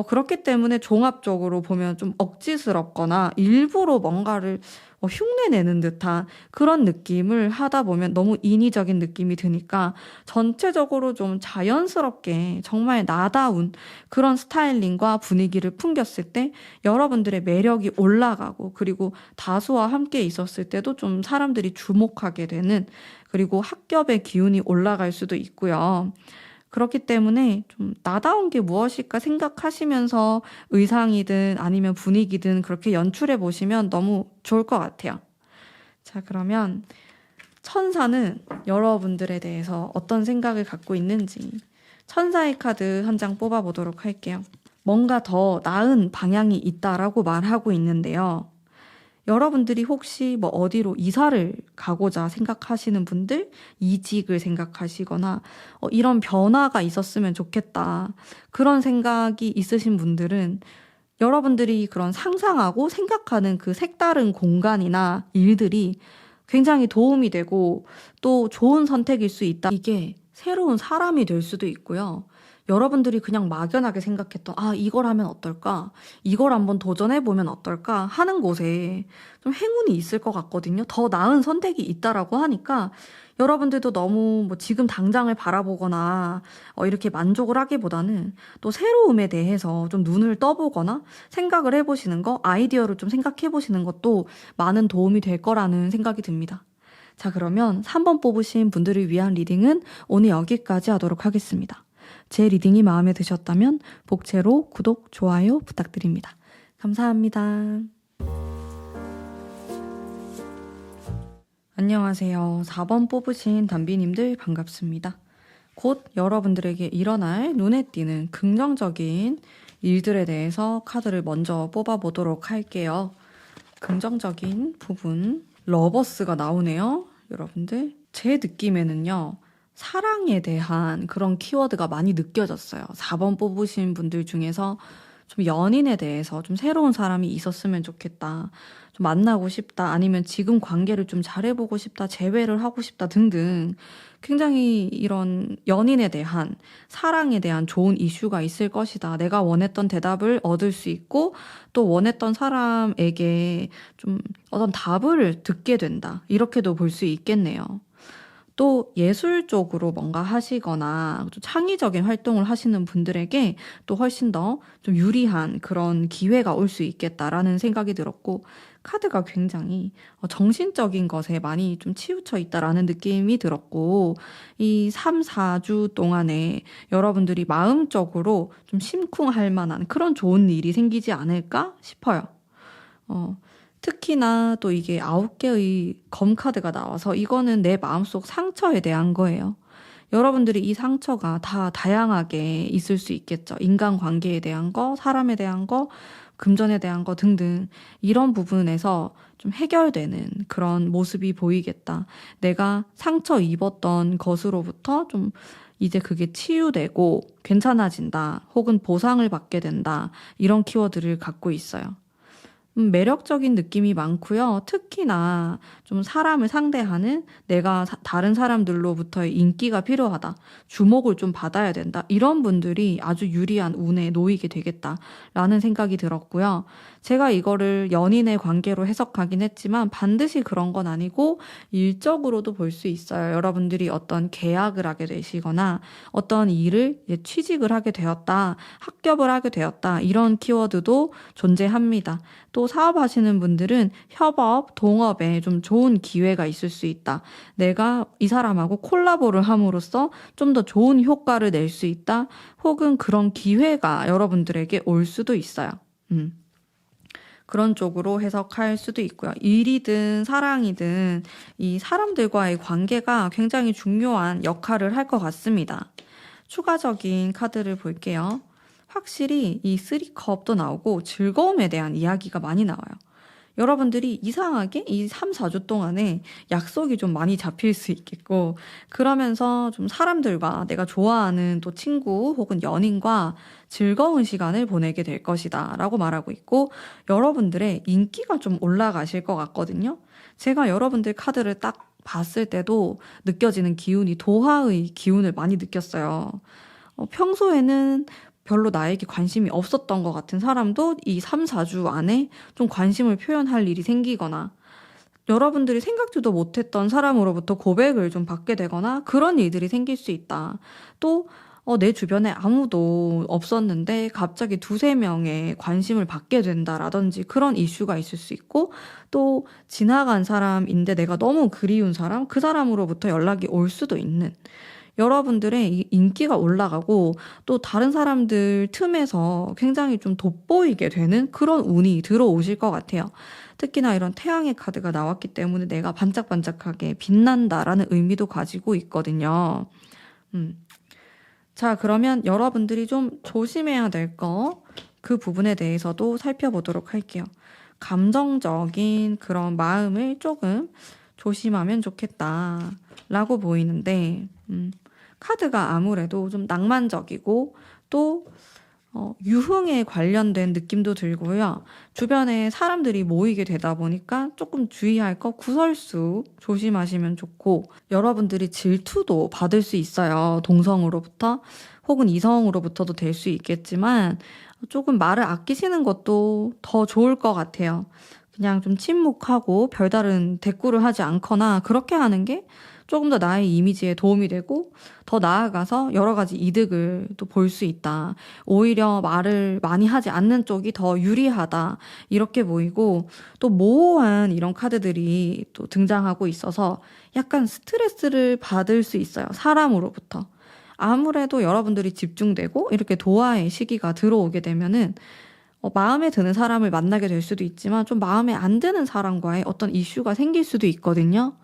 그렇기 때문에 종합적으로 보면 좀 억지스럽거나 일부러 뭔가를 흉내내는 듯한 그런 느낌을 하다 보면 너무 인위적인 느낌이 드니까 전체적으로 좀 자연스럽게 정말 나다운 그런 스타일링과 분위기를 풍겼을 때 여러분들의 매력이 올라가고, 그리고 다수와 함께 있었을 때도 좀 사람들이 주목하게 되는, 그리고 학ገብ의 기운이 올라갈 수도 있고요. 그렇기 때문에 좀 나다운 게 무엇일까 생각하시면서 의상이든 아니면 분위기든 그렇게 연출해 보시면 너무 좋을 것 같아요. 자, 그러면 천사는 여러분들에 대해서 어떤 생각을 갖고 있는지 천사의 카드 한 장 뽑아 보도록 할게요. 뭔가 더 나은 방향이 있다라고 말하고 있는데요. 여러분들이 혹시 뭐 어디로 이사를 가고자 생각하시는 분들, 이직을 생각하시거나 이런 변화가 있었으면 좋겠다, 그런 생각이 있으신 분들은 여러분들이 그런 상상하고 생각하는 그 색다른 공간이나 일들이 굉장히 도움이 되고 또 좋은 선택일 수 있다. 이게 새로운 사람이 될 수도 있고요. 여러분들이 그냥 막연하게 생각했던, 이걸 하면 어떨까? 이걸 한번 도전해보면 어떨까? 하는 곳에 좀 행운이 있을 것 같거든요. 더 나은 선택이 있다라고 하니까 여러분들도 너무 뭐 지금 당장을 바라보거나 이렇게 만족을 하기보다는 또 새로움에 대해서 좀 눈을 떠보거나 생각을 해보시는 거, 아이디어를 좀 생각해보시는 것도 많은 도움이 될 거라는 생각이 듭니다. 자, 그러면 3번 뽑으신 분들을 위한 리딩은 오늘 여기까지 하도록 하겠습니다. 제 리딩이 마음에 드셨다면 복채로 구독, 좋아요 부탁드립니다. 감사합니다. 안녕하세요. 4번 뽑으신 담비님들 반갑습니다. 곧 여러분들에게 일어날 눈에 띄는 긍정적인 일들에 대해서 카드를 먼저 뽑아보도록 할게요. 긍정적인 부분, 러버스가 나오네요. 여러분들, 제 느낌에는요, 사랑에 대한 그런 키워드가 많이 느껴졌어요. 4번 뽑으신 분들 중에서 좀 연인에 대해서 좀 새로운 사람이 있었으면 좋겠다. 좀 만나고 싶다. 아니면 지금 관계를 좀 잘해보고 싶다. 재회를 하고 싶다. 등등. 굉장히 이런 연인에 대한, 사랑에 대한 좋은 이슈가 있을 것이다. 내가 원했던 대답을 얻을 수 있고, 또 원했던 사람에게 좀 어떤 답을 듣게 된다. 이렇게도 볼 수 있겠네요. 또 예술 쪽으로 뭔가 하시거나 좀 창의적인 활동을 하시는 분들에게 또 훨씬 더 좀 유리한 그런 기회가 올 수 있겠다라는 생각이 들었고, 카드가 굉장히 정신적인 것에 많이 좀 치우쳐 있다라는 느낌이 들었고, 이 3, 4주 동안에 여러분들이 마음적으로 좀 심쿵할 만한 그런 좋은 일이 생기지 않을까 싶어요. 특히나 또 이게 9개의 검 카드가 나와서 이거는 내 마음속 상처에 대한 거예요. 여러분들이 이 상처가 다 다양하게 있을 수 있겠죠. 인간관계에 대한 거, 사람에 대한 거, 금전에 대한 거 등등 이런 부분에서 좀 해결되는 그런 모습이 보이겠다. 내가 상처 입었던 것으로부터 좀 이제 그게 치유되고 괜찮아진다. 혹은 보상을 받게 된다. 이런 키워드를 갖고 있어요. 매력적인 느낌이 많고요. 특히나 좀 사람을 상대하는 내가 다른 사람들로부터의 인기가 필요하다. 주목을 좀 받아야 된다. 이런 분들이 아주 유리한 운에 놓이게 되겠다라는 생각이 들었고요. 제가 이거를 연인의 관계로 해석하긴 했지만 반드시 그런 건 아니고 일적으로도 볼 수 있어요. 여러분들이 어떤 계약을 하게 되시거나 어떤 일을 취직을 하게 되었다. 합격을 하게 되었다. 이런 키워드도 존재합니다. 또 사업하시는 분들은 협업, 동업에 좀 좋은 기회가 있을 수 있다. 내가 이 사람하고 콜라보를 함으로써 좀 더 좋은 효과를 낼 수 있다. 혹은 그런 기회가 여러분들에게 올 수도 있어요. 그런 쪽으로 해석할 수도 있고요. 일이든 사랑이든 이 사람들과의 관계가 굉장히 중요한 역할을 할 것 같습니다. 추가적인 카드를 볼게요. 확실히 이 3컵도 나오고 즐거움에 대한 이야기가 많이 나와요. 여러분들이 이상하게 이 3, 4주 동안에 약속이 좀 많이 잡힐 수 있겠고, 그러면서 좀 사람들과 내가 좋아하는 또 친구 혹은 연인과 즐거운 시간을 보내게 될 것이다 라고 말하고 있고, 여러분들의 인기가 좀 올라가실 것 같거든요. 제가 여러분들 카드를 딱 봤을 때도 느껴지는 기운이 도화의 기운을 많이 느꼈어요. 평소에는 별로 나에게 관심이 없었던 것 같은 사람도 이 3, 4주 안에 좀 관심을 표현할 일이 생기거나 여러분들이 생각지도 못했던 사람으로부터 고백을 좀 받게 되거나 그런 일들이 생길 수 있다. 또 내 주변에 아무도 없었는데 갑자기 2, 3명의 관심을 받게 된다라든지 그런 이슈가 있을 수 있고, 또 지나간 사람인데 내가 너무 그리운 사람, 그 사람으로부터 연락이 올 수도 있는, 여러분들의 인기가 올라가고 또 다른 사람들 틈에서 굉장히 좀 돋보이게 되는 그런 운이 들어오실 것 같아요. 특히나 이런 태양의 카드가 나왔기 때문에 내가 반짝반짝하게 빛난다라는 의미도 가지고 있거든요. 자, 그러면 여러분들이 좀 조심해야 될 거, 그 부분에 대해서도 살펴보도록 할게요. 감정적인 그런 마음을 조금 조심하면 좋겠다라고 보이는데, 카드가 아무래도 좀 낭만적이고 또 유흥에 관련된 느낌도 들고요. 주변에 사람들이 모이게 되다 보니까 조금 주의할 거 구설수 조심하시면 좋고, 여러분들이 질투도 받을 수 있어요. 동성으로부터 혹은 이성으로부터도 될 수 있겠지만 조금 말을 아끼시는 것도 더 좋을 것 같아요. 그냥 좀 침묵하고 별다른 대꾸를 하지 않거나 그렇게 하는 게 조금 더 나의 이미지에 도움이 되고 더 나아가서 여러 가지 이득을 또 볼 수 있다. 오히려 말을 많이 하지 않는 쪽이 더 유리하다. 이렇게 보이고, 또 모호한 이런 카드들이 또 등장하고 있어서 약간 스트레스를 받을 수 있어요. 사람으로부터. 아무래도 여러분들이 집중되고 이렇게 도화의 시기가 들어오게 되면은 마음에 드는 사람을 만나게 될 수도 있지만 좀 마음에 안 드는 사람과의 어떤 이슈가 생길 수도 있거든요.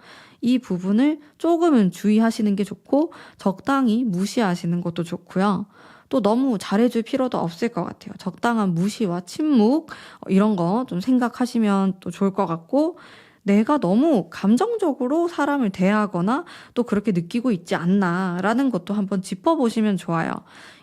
이 부분을 조금은 주의하시는 게 좋고 적당히 무시하시는 것도 좋고요. 또 너무 잘해줄 필요도 없을 것 같아요. 적당한 무시와 침묵 이런 거 좀 생각하시면 또 좋을 것 같고 내가 너무 감정적으로 사람을 대하거나 또 그렇게 느끼고 있지 않나라는 것도 한번 짚어보시면 좋아요.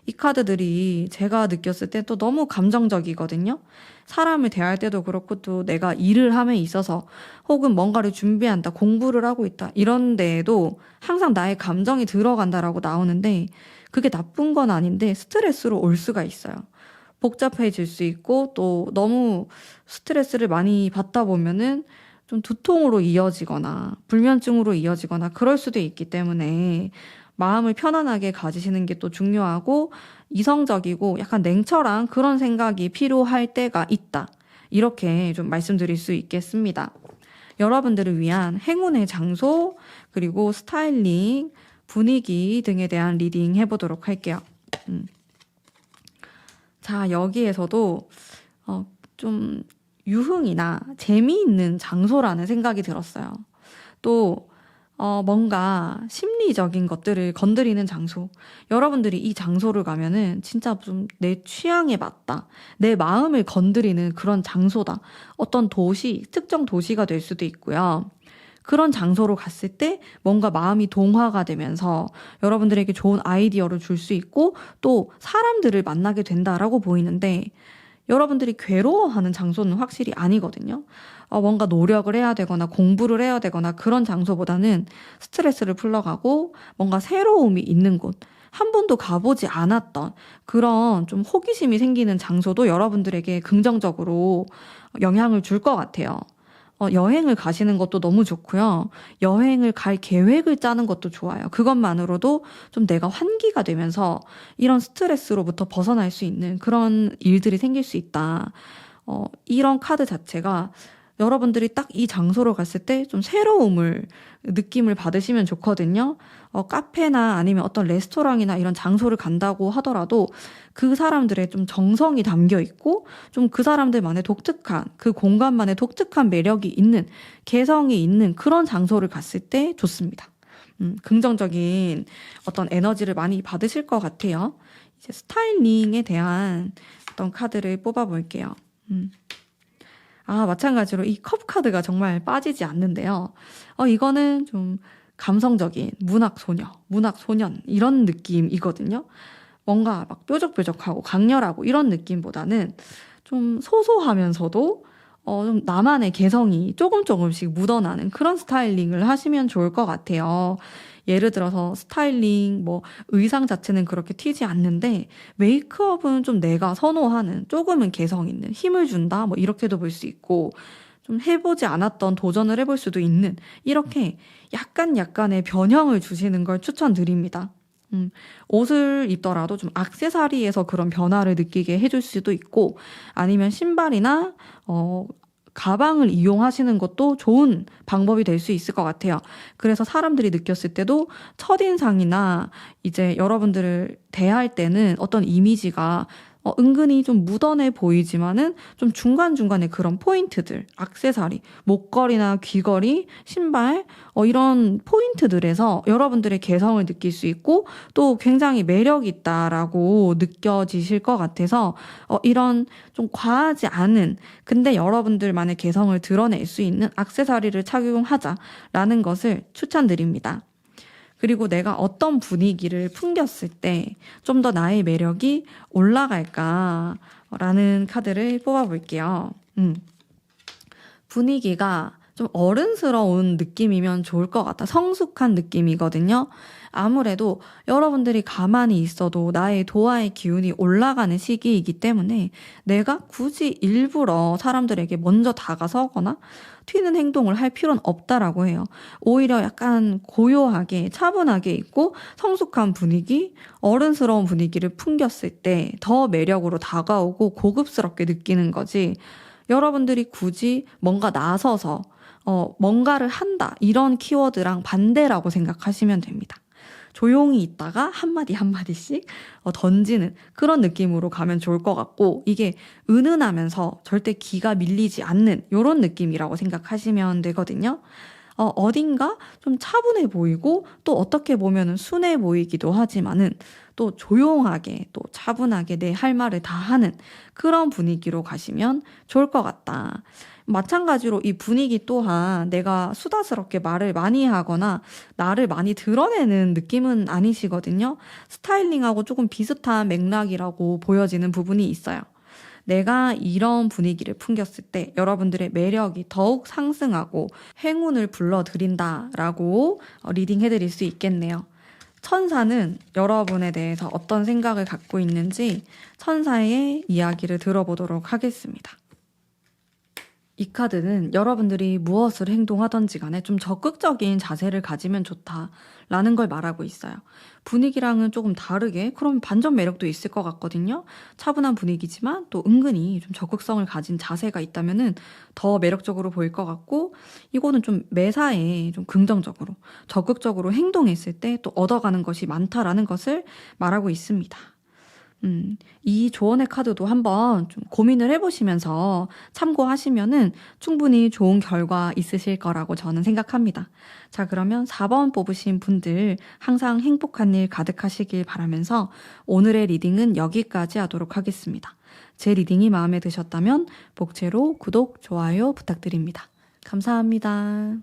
이 카드들이 제가 느꼈을 때 또 너무 감정적이거든요. 사람을 대할 때도 그렇고 또 내가 일을 함에 있어서 혹은 뭔가를 준비한다, 공부를 하고 있다 이런 데에도 항상 나의 감정이 들어간다라고 나오는데 그게 나쁜 건 아닌데 스트레스로 올 수가 있어요. 복잡해질 수 있고 또 너무 스트레스를 많이 받다 보면은 좀 두통으로 이어지거나 불면증으로 이어지거나 그럴 수도 있기 때문에 마음을 편안하게 가지시는 게 또 중요하고 이성적이고 약간 냉철한 그런 생각이 필요할 때가 있다. 이렇게 좀 말씀드릴 수 있겠습니다. 여러분들을 위한 행운의 장소, 그리고 스타일링, 분위기 등에 대한 리딩 해보도록 할게요. 자, 여기에서도 좀 유흥이나 재미있는 장소라는 생각이 들었어요. 또 뭔가 심리적인 것들을 건드리는 장소. 여러분들이 이 장소를 가면은 진짜 좀 내 취향에 맞다. 내 마음을 건드리는 그런 장소다. 어떤 도시, 특정 도시가 될 수도 있고요. 그런 장소로 갔을 때 뭔가 마음이 동화가 되면서 여러분들에게 좋은 아이디어를 줄 수 있고 또 사람들을 만나게 된다라고 보이는데 여러분들이 괴로워하는 장소는 확실히 아니거든요. 뭔가 노력을 해야 되거나 공부를 해야 되거나 그런 장소보다는 스트레스를 풀러가고 뭔가 새로움이 있는 곳, 한 번도 가보지 않았던 그런 좀 호기심이 생기는 장소도 여러분들에게 긍정적으로 영향을 줄 것 같아요. 여행을 가시는 것도 너무 좋고요. 여행을 갈 계획을 짜는 것도 좋아요. 그것만으로도 좀 내가 환기가 되면서 이런 스트레스로부터 벗어날 수 있는 그런 일들이 생길 수 있다. 이런 카드 자체가 여러분들이 딱 이 장소로 갔을 때 좀 새로움을 느낌을 받으시면 좋거든요. 카페나 아니면 어떤 레스토랑이나 이런 장소를 간다고 하더라도 그 사람들의 좀 정성이 담겨 있고 좀 그 사람들만의 독특한 그 공간만의 독특한 매력이 있는 개성이 있는 그런 장소를 갔을 때 좋습니다. 긍정적인 어떤 에너지를 많이 받으실 것 같아요. 이제 스타일링에 대한 어떤 카드를 뽑아볼게요. 마찬가지로 이 컵 카드가 정말 빠지지 않는데요. 이거는 좀 감성적인 문학 소년 이런 느낌이거든요. 뭔가 막 뾰족뾰족하고 강렬하고 이런 느낌보다는 좀 소소하면서도 좀 나만의 개성이 조금씩 묻어나는 그런 스타일링을 하시면 좋을 것 같아요. 예를 들어서 스타일링, 의상 자체는 그렇게 튀지 않는데 메이크업은 좀 내가 선호하는 조금은 개성 있는 힘을 준다 이렇게도 볼 수 있고 좀 해보지 않았던 도전을 해볼 수도 있는 이렇게 약간의 변형을 주시는 걸 추천드립니다. 옷을 입더라도 좀 액세서리에서 그런 변화를 느끼게 해줄 수도 있고 아니면 신발이나 가방을 이용하시는 것도 좋은 방법이 될 수 있을 것 같아요. 그래서 사람들이 느꼈을 때도 첫인상이나 이제 여러분들을 대할 때는 어떤 이미지가 은근히 좀 묻어내 보이지만은 좀 중간중간에 그런 포인트들, 액세서리, 목걸이나 귀걸이, 신발, 이런 포인트들에서 여러분들의 개성을 느낄 수 있고 또 굉장히 매력 있다라고 느껴지실 것 같아서 이런 좀 과하지 않은 근데 여러분들만의 개성을 드러낼 수 있는 액세서리를 착용하자라는 것을 추천드립니다. 그리고 내가 어떤 분위기를 풍겼을 때 좀 더 나의 매력이 올라갈까라는 카드를 뽑아볼게요. 분위기가 좀 어른스러운 느낌이면 좋을 것 같아. 성숙한 느낌이거든요. 아무래도 여러분들이 가만히 있어도 나의 도화의 기운이 올라가는 시기이기 때문에 내가 굳이 일부러 사람들에게 먼저 다가서거나 튀는 행동을 할 필요는 없다라고 해요. 오히려 약간 고요하게 차분하게 있고 성숙한 분위기, 어른스러운 분위기를 풍겼을 때 더 매력으로 다가오고 고급스럽게 느끼는 거지. 여러분들이 굳이 뭔가 나서서 뭔가를 한다 이런 키워드랑 반대라고 생각하시면 됩니다. 조용히 있다가 한마디씩 던지는 그런 느낌으로 가면 좋을 것 같고 이게 은은하면서 절대 기가 밀리지 않는 이런 느낌이라고 생각하시면 되거든요. 어딘가 좀 차분해 보이고 또 어떻게 보면은 순해 보이기도 하지만은 또 조용하게 또 차분하게 내 할 말을 다 하는 그런 분위기로 가시면 좋을 것 같다. 마찬가지로 이 분위기 또한 내가 수다스럽게 말을 많이 하거나 나를 많이 드러내는 느낌은 아니시거든요. 스타일링하고 조금 비슷한 맥락이라고 보여지는 부분이 있어요. 내가 이런 분위기를 풍겼을 때 여러분들의 매력이 더욱 상승하고 행운을 불러들인다라고 리딩 해드릴 수 있겠네요. 천사는 여러분에 대해서 어떤 생각을 갖고 있는지 천사의 이야기를 들어보도록 하겠습니다. 이 카드는 여러분들이 무엇을 행동하던지 간에 좀 적극적인 자세를 가지면 좋다라는 걸 말하고 있어요. 분위기랑은 조금 다르게 그럼 반전 매력도 있을 것 같거든요. 차분한 분위기지만 또 은근히 좀 적극성을 가진 자세가 있다면은 더 매력적으로 보일 것 같고, 이거는 좀 매사에 좀 긍정적으로 적극적으로 행동했을 때 또 얻어가는 것이 많다라는 것을 말하고 있습니다. 이 조언의 카드도 한번 좀 고민을 해보시면서 참고하시면은 충분히 좋은 결과 있으실 거라고 저는 생각합니다. 자, 그러면 4번 뽑으신 분들 항상 행복한 일 가득하시길 바라면서 오늘의 리딩은 여기까지 하도록 하겠습니다. 제 리딩이 마음에 드셨다면 복채로 구독, 좋아요 부탁드립니다. 감사합니다.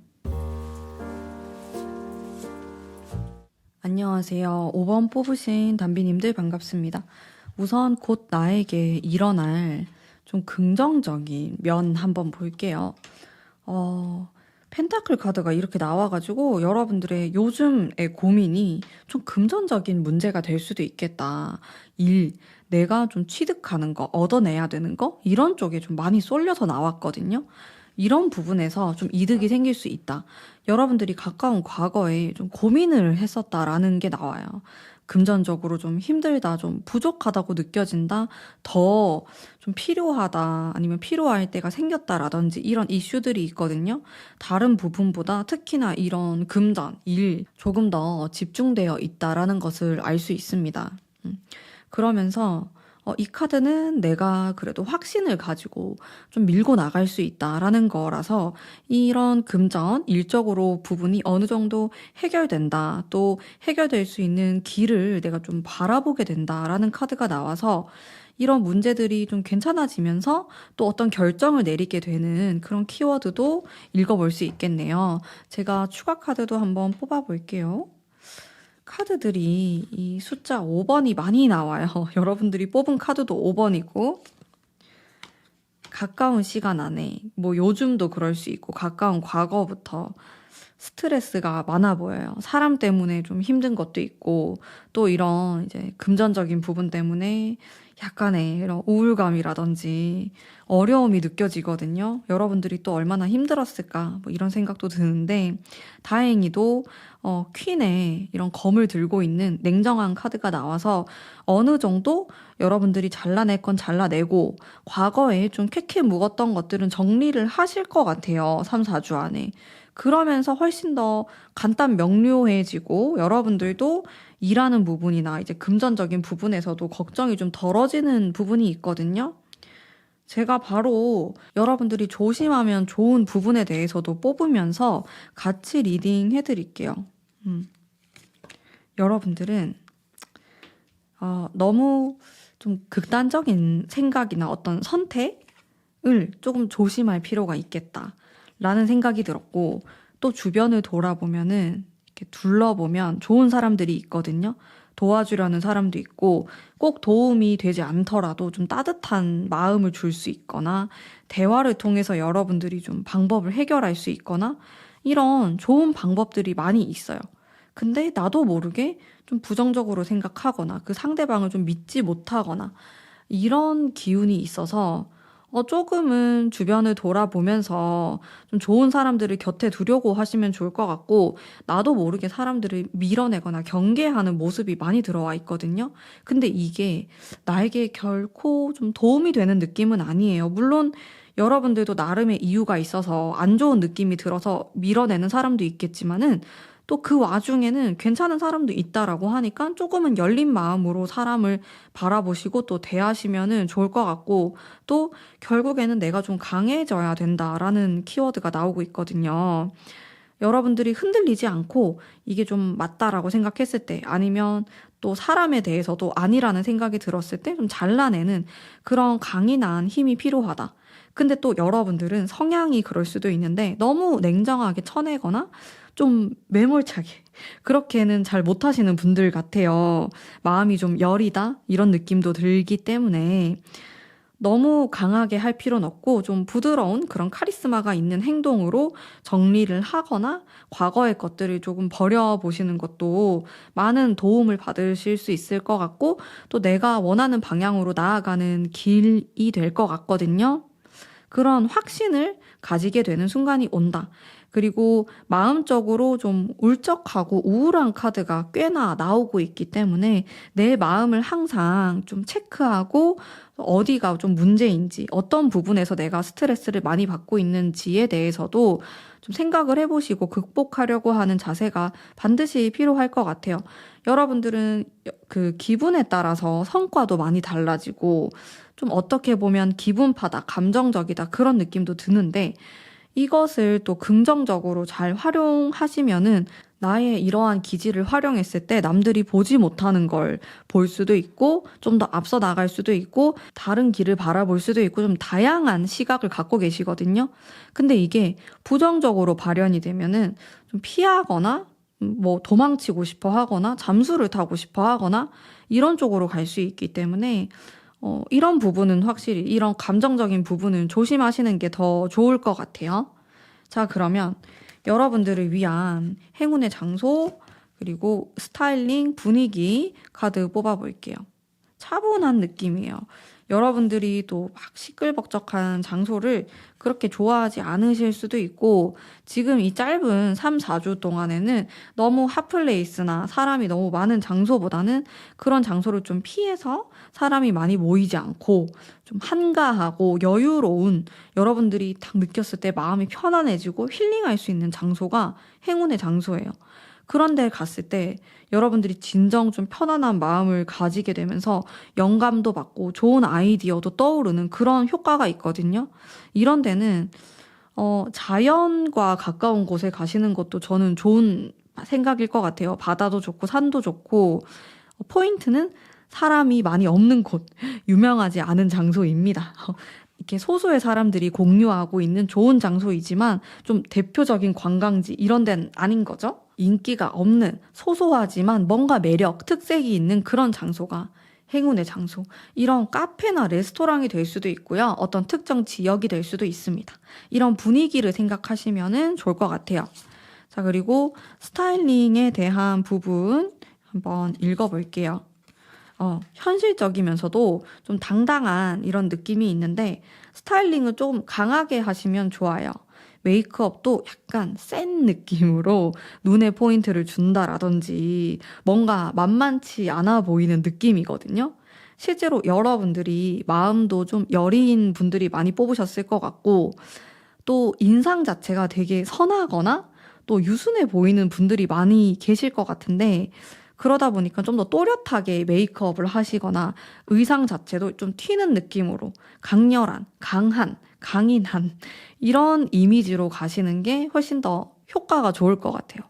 안녕하세요. 5번 뽑으신 담비님들 반갑습니다. 우선 곧 나에게 일어날 좀 긍정적인 면 한번 볼게요. 펜타클 카드가 이렇게 나와가지고 여러분들의 요즘의 고민이 좀 금전적인 문제가 될 수도 있겠다. 일, 내가 좀 취득하는 거, 얻어내야 되는 거, 이런 쪽에 좀 많이 쏠려서 나왔거든요. 이런 부분에서 좀 이득이 생길 수 있다. 여러분들이 가까운 과거에 좀 고민을 했었다라는 게 나와요. 금전적으로 좀 힘들다, 좀 부족하다고 느껴진다, 더 좀 필요하다, 아니면 필요할 때가 생겼다라든지 이런 이슈들이 있거든요. 다른 부분보다 특히나 이런 금전, 일, 조금 더 집중되어 있다라는 것을 알 수 있습니다. 그러면서 이 카드는 내가 그래도 확신을 가지고 좀 밀고 나갈 수 있다라는 거라서 이런 금전, 일적으로 부분이 어느 정도 해결된다, 또 해결될 수 있는 길을 내가 좀 바라보게 된다라는 카드가 나와서 이런 문제들이 좀 괜찮아지면서 또 어떤 결정을 내리게 되는 그런 키워드도 읽어볼 수 있겠네요. 제가 추가 카드도 한번 뽑아볼게요. 카드들이 이 숫자 5번이 많이 나와요. 여러분들이 뽑은 카드도 5번이고, 가까운 시간 안에, 뭐 요즘도 그럴 수 있고, 가까운 과거부터 스트레스가 많아 보여요. 사람 때문에 좀 힘든 것도 있고, 또 이런 이제 금전적인 부분 때문에 약간의 이런 우울감이라든지 어려움이 느껴지거든요. 여러분들이 또 얼마나 힘들었을까, 뭐 이런 생각도 드는데, 다행히도 퀸의 이런 검을 들고 있는 냉정한 카드가 나와서 어느 정도 여러분들이 잘라낼 건 잘라내고 과거에 좀 쾌쾌 묵었던 것들은 정리를 하실 것 같아요. 3, 4주 안에. 그러면서 훨씬 더 간단 명료해지고 여러분들도 일하는 부분이나 이제 금전적인 부분에서도 걱정이 좀 덜어지는 부분이 있거든요. 제가 바로 여러분들이 조심하면 좋은 부분에 대해서도 뽑으면서 같이 리딩 해드릴게요. 여러분들은 너무 좀 극단적인 생각이나 어떤 선택을 조금 조심할 필요가 있겠다라는 생각이 들었고, 또 주변을 돌아보면은 이렇게 둘러보면 좋은 사람들이 있거든요. 도와주려는 사람도 있고, 꼭 도움이 되지 않더라도 좀 따뜻한 마음을 줄 수 있거나, 대화를 통해서 여러분들이 좀 방법을 해결할 수 있거나, 이런 좋은 방법들이 많이 있어요. 근데 나도 모르게 좀 부정적으로 생각하거나, 그 상대방을 좀 믿지 못하거나, 이런 기운이 있어서 조금은 주변을 돌아보면서 좀 좋은 사람들을 곁에 두려고 하시면 좋을 것 같고, 나도 모르게 사람들을 밀어내거나 경계하는 모습이 많이 들어와 있거든요. 근데 이게 나에게 결코 좀 도움이 되는 느낌은 아니에요. 물론 여러분들도 나름의 이유가 있어서 안 좋은 느낌이 들어서 밀어내는 사람도 있겠지만은 또 그 와중에는 괜찮은 사람도 있다라고 하니까 조금은 열린 마음으로 사람을 바라보시고 또 대하시면은 좋을 것 같고, 또 결국에는 내가 좀 강해져야 된다라는 키워드가 나오고 있거든요. 여러분들이 흔들리지 않고 이게 좀 맞다라고 생각했을 때 아니면 또 사람에 대해서도 아니라는 생각이 들었을 때 좀 잘라내는 그런 강인한 힘이 필요하다. 근데 또 여러분들은 성향이 그럴 수도 있는데 너무 냉정하게 쳐내거나 좀 매몰차게 그렇게는 잘 못하시는 분들 같아요. 마음이 좀 여리다 이런 느낌도 들기 때문에 너무 강하게 할 필요는 없고 좀 부드러운 그런 카리스마가 있는 행동으로 정리를 하거나 과거의 것들을 조금 버려보시는 것도 많은 도움을 받으실 수 있을 것 같고 또 내가 원하는 방향으로 나아가는 길이 될 것 같거든요. 그런 확신을 가지게 되는 순간이 온다. 그리고 마음적으로 좀 울적하고 우울한 카드가 꽤나 나오고 있기 때문에 내 마음을 항상 좀 체크하고 어디가 좀 문제인지, 어떤 부분에서 내가 스트레스를 많이 받고 있는지에 대해서도 좀 생각을 해보시고 극복하려고 하는 자세가 반드시 필요할 것 같아요. 여러분들은 그 기분에 따라서 성과도 많이 달라지고 좀 어떻게 보면 기분파다, 감정적이다 그런 느낌도 드는데 이것을 또 긍정적으로 잘 활용하시면은 나의 이러한 기질을 활용했을 때 남들이 보지 못하는 걸 볼 수도 있고 좀 더 앞서 나갈 수도 있고 다른 길을 바라볼 수도 있고 좀 다양한 시각을 갖고 계시거든요. 근데 이게 부정적으로 발현이 되면은 좀 피하거나 뭐 도망치고 싶어 하거나 잠수를 타고 싶어 하거나 이런 쪽으로 갈 수 있기 때문에 이런 부분은 확실히 이런 감정적인 부분은 조심하시는 게 더 좋을 것 같아요. 자, 그러면 여러분들을 위한 행운의 장소, 그리고 스타일링, 분위기 카드 뽑아볼게요. 차분한 느낌이에요. 여러분들이 또 막 시끌벅적한 장소를 그렇게 좋아하지 않으실 수도 있고, 지금 이 짧은 3, 4주 동안에는 너무 핫플레이스나 사람이 너무 많은 장소보다는 그런 장소를 좀 피해서 사람이 많이 모이지 않고 좀 한가하고 여유로운 여러분들이 딱 느꼈을 때 마음이 편안해지고 힐링할 수 있는 장소가 행운의 장소예요. 그런 데 갔을 때 여러분들이 진정 좀 편안한 마음을 가지게 되면서 영감도 받고 좋은 아이디어도 떠오르는 그런 효과가 있거든요. 이런 데는 자연과 가까운 곳에 가시는 것도 저는 좋은 생각일 것 같아요. 바다도 좋고 산도 좋고 포인트는 사람이 많이 없는 곳, 유명하지 않은 장소입니다. 이렇게 소수의 사람들이 공유하고 있는 좋은 장소이지만 좀 대표적인 관광지 이런 데는 아닌 거죠. 인기가 없는 소소하지만 뭔가 매력, 특색이 있는 그런 장소가 행운의 장소. 이런 카페나 레스토랑이 될 수도 있고요. 어떤 특정 지역이 될 수도 있습니다. 이런 분위기를 생각하시면 좋을 것 같아요. 자, 그리고 스타일링에 대한 부분 한번 읽어볼게요. 현실적이면서도 좀 당당한 이런 느낌이 있는데 스타일링을 좀 강하게 하시면 좋아요. 메이크업도 약간 센 느낌으로 눈에 포인트를 준다라든지 뭔가 만만치 않아 보이는 느낌이거든요. 실제로 여러분들이 마음도 좀 여린 분들이 많이 뽑으셨을 것 같고 또 인상 자체가 되게 선하거나 또 유순해 보이는 분들이 많이 계실 것 같은데 그러다 보니까 좀 더 또렷하게 메이크업을 하시거나 의상 자체도 좀 튀는 느낌으로 강렬한, 강한, 강인한 이런 이미지로 가시는 게 훨씬 더 효과가 좋을 것 같아요.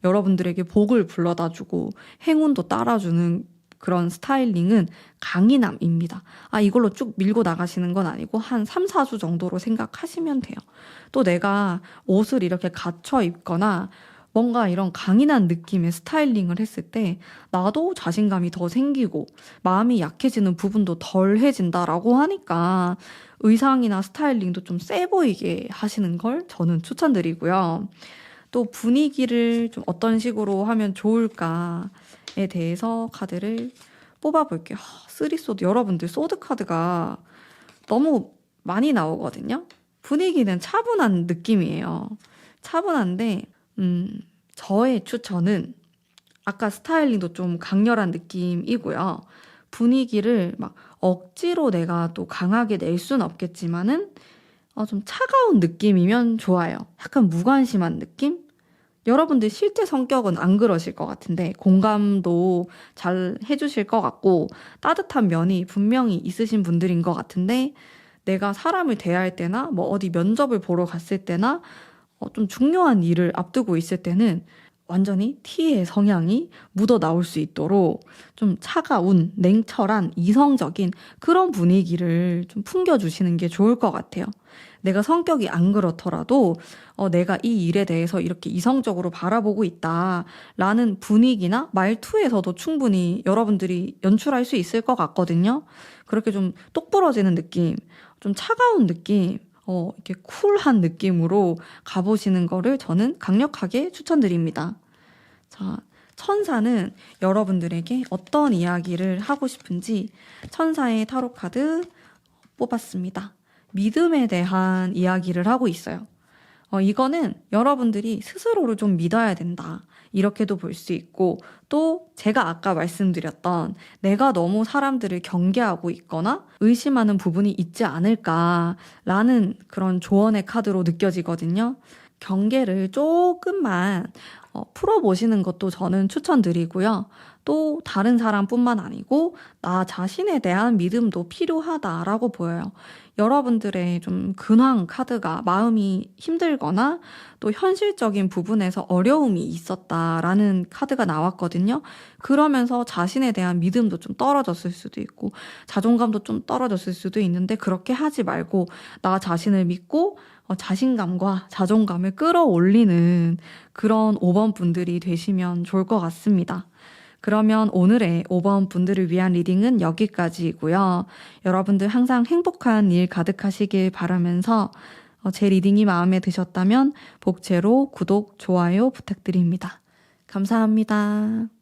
여러분들에게 복을 불러다 주고 행운도 따라주는 그런 스타일링은 강인함입니다. 이걸로 쭉 밀고 나가시는 건 아니고 한 3, 4주 정도로 생각하시면 돼요. 또 내가 옷을 이렇게 갖춰 입거나 뭔가 이런 강인한 느낌의 스타일링을 했을 때 나도 자신감이 더 생기고 마음이 약해지는 부분도 덜해진다라고 하니까 의상이나 스타일링도 좀 세 보이게 하시는 걸 저는 추천드리고요. 또 분위기를 좀 어떤 식으로 하면 좋을까에 대해서 카드를 뽑아볼게요. 쓰리소드 여러분들 소드 카드가 너무 많이 나오거든요. 분위기는 차분한 느낌이에요. 차분한데 저의 추천은 아까 스타일링도 좀 강렬한 느낌이고요. 분위기를 막 억지로 내가 또 강하게 낼 수는 없겠지만은 좀 차가운 느낌이면 좋아요. 약간 무관심한 느낌? 여러분들 실제 성격은 안 그러실 것 같은데 공감도 잘 해주실 것 같고 따뜻한 면이 분명히 있으신 분들인 것 같은데 내가 사람을 대할 때나 뭐 어디 면접을 보러 갔을 때나 좀 중요한 일을 앞두고 있을 때는 완전히 T의 성향이 묻어 나올 수 있도록 좀 차가운, 냉철한, 이성적인 그런 분위기를 좀 풍겨주시는 게 좋을 것 같아요. 내가 성격이 안 그렇더라도 내가 이 일에 대해서 이렇게 이성적으로 바라보고 있다라는 분위기나 말투에서도 충분히 여러분들이 연출할 수 있을 것 같거든요. 그렇게 좀 똑부러지는 느낌, 좀 차가운 느낌, 이렇게 쿨한 느낌으로 가보시는 거를 저는 강력하게 추천드립니다. 자, 천사는 여러분들에게 어떤 이야기를 하고 싶은지 천사의 타로 카드 뽑았습니다. 믿음에 대한 이야기를 하고 있어요. 이거는 여러분들이 스스로를 좀 믿어야 된다. 이렇게도 볼 수 있고, 또 제가 아까 말씀드렸던 내가 너무 사람들을 경계하고 있거나 의심하는 부분이 있지 않을까라는 그런 조언의 카드로 느껴지거든요. 경계를 조금만 풀어보시는 것도 저는 추천드리고요. 또 다른 사람뿐만 아니고 나 자신에 대한 믿음도 필요하다라고 보여요. 여러분들의 좀 근황 카드가 마음이 힘들거나 또 현실적인 부분에서 어려움이 있었다라는 카드가 나왔거든요. 그러면서 자신에 대한 믿음도 좀 떨어졌을 수도 있고 자존감도 좀 떨어졌을 수도 있는데 그렇게 하지 말고 나 자신을 믿고 자신감과 자존감을 끌어올리는 그런 5번 분들이 되시면 좋을 것 같습니다. 그러면 오늘의 5번 분들을 위한 리딩은 여기까지이고요. 여러분들 항상 행복한 일 가득하시길 바라면서 제 리딩이 마음에 드셨다면 복채로 구독, 좋아요 부탁드립니다. 감사합니다.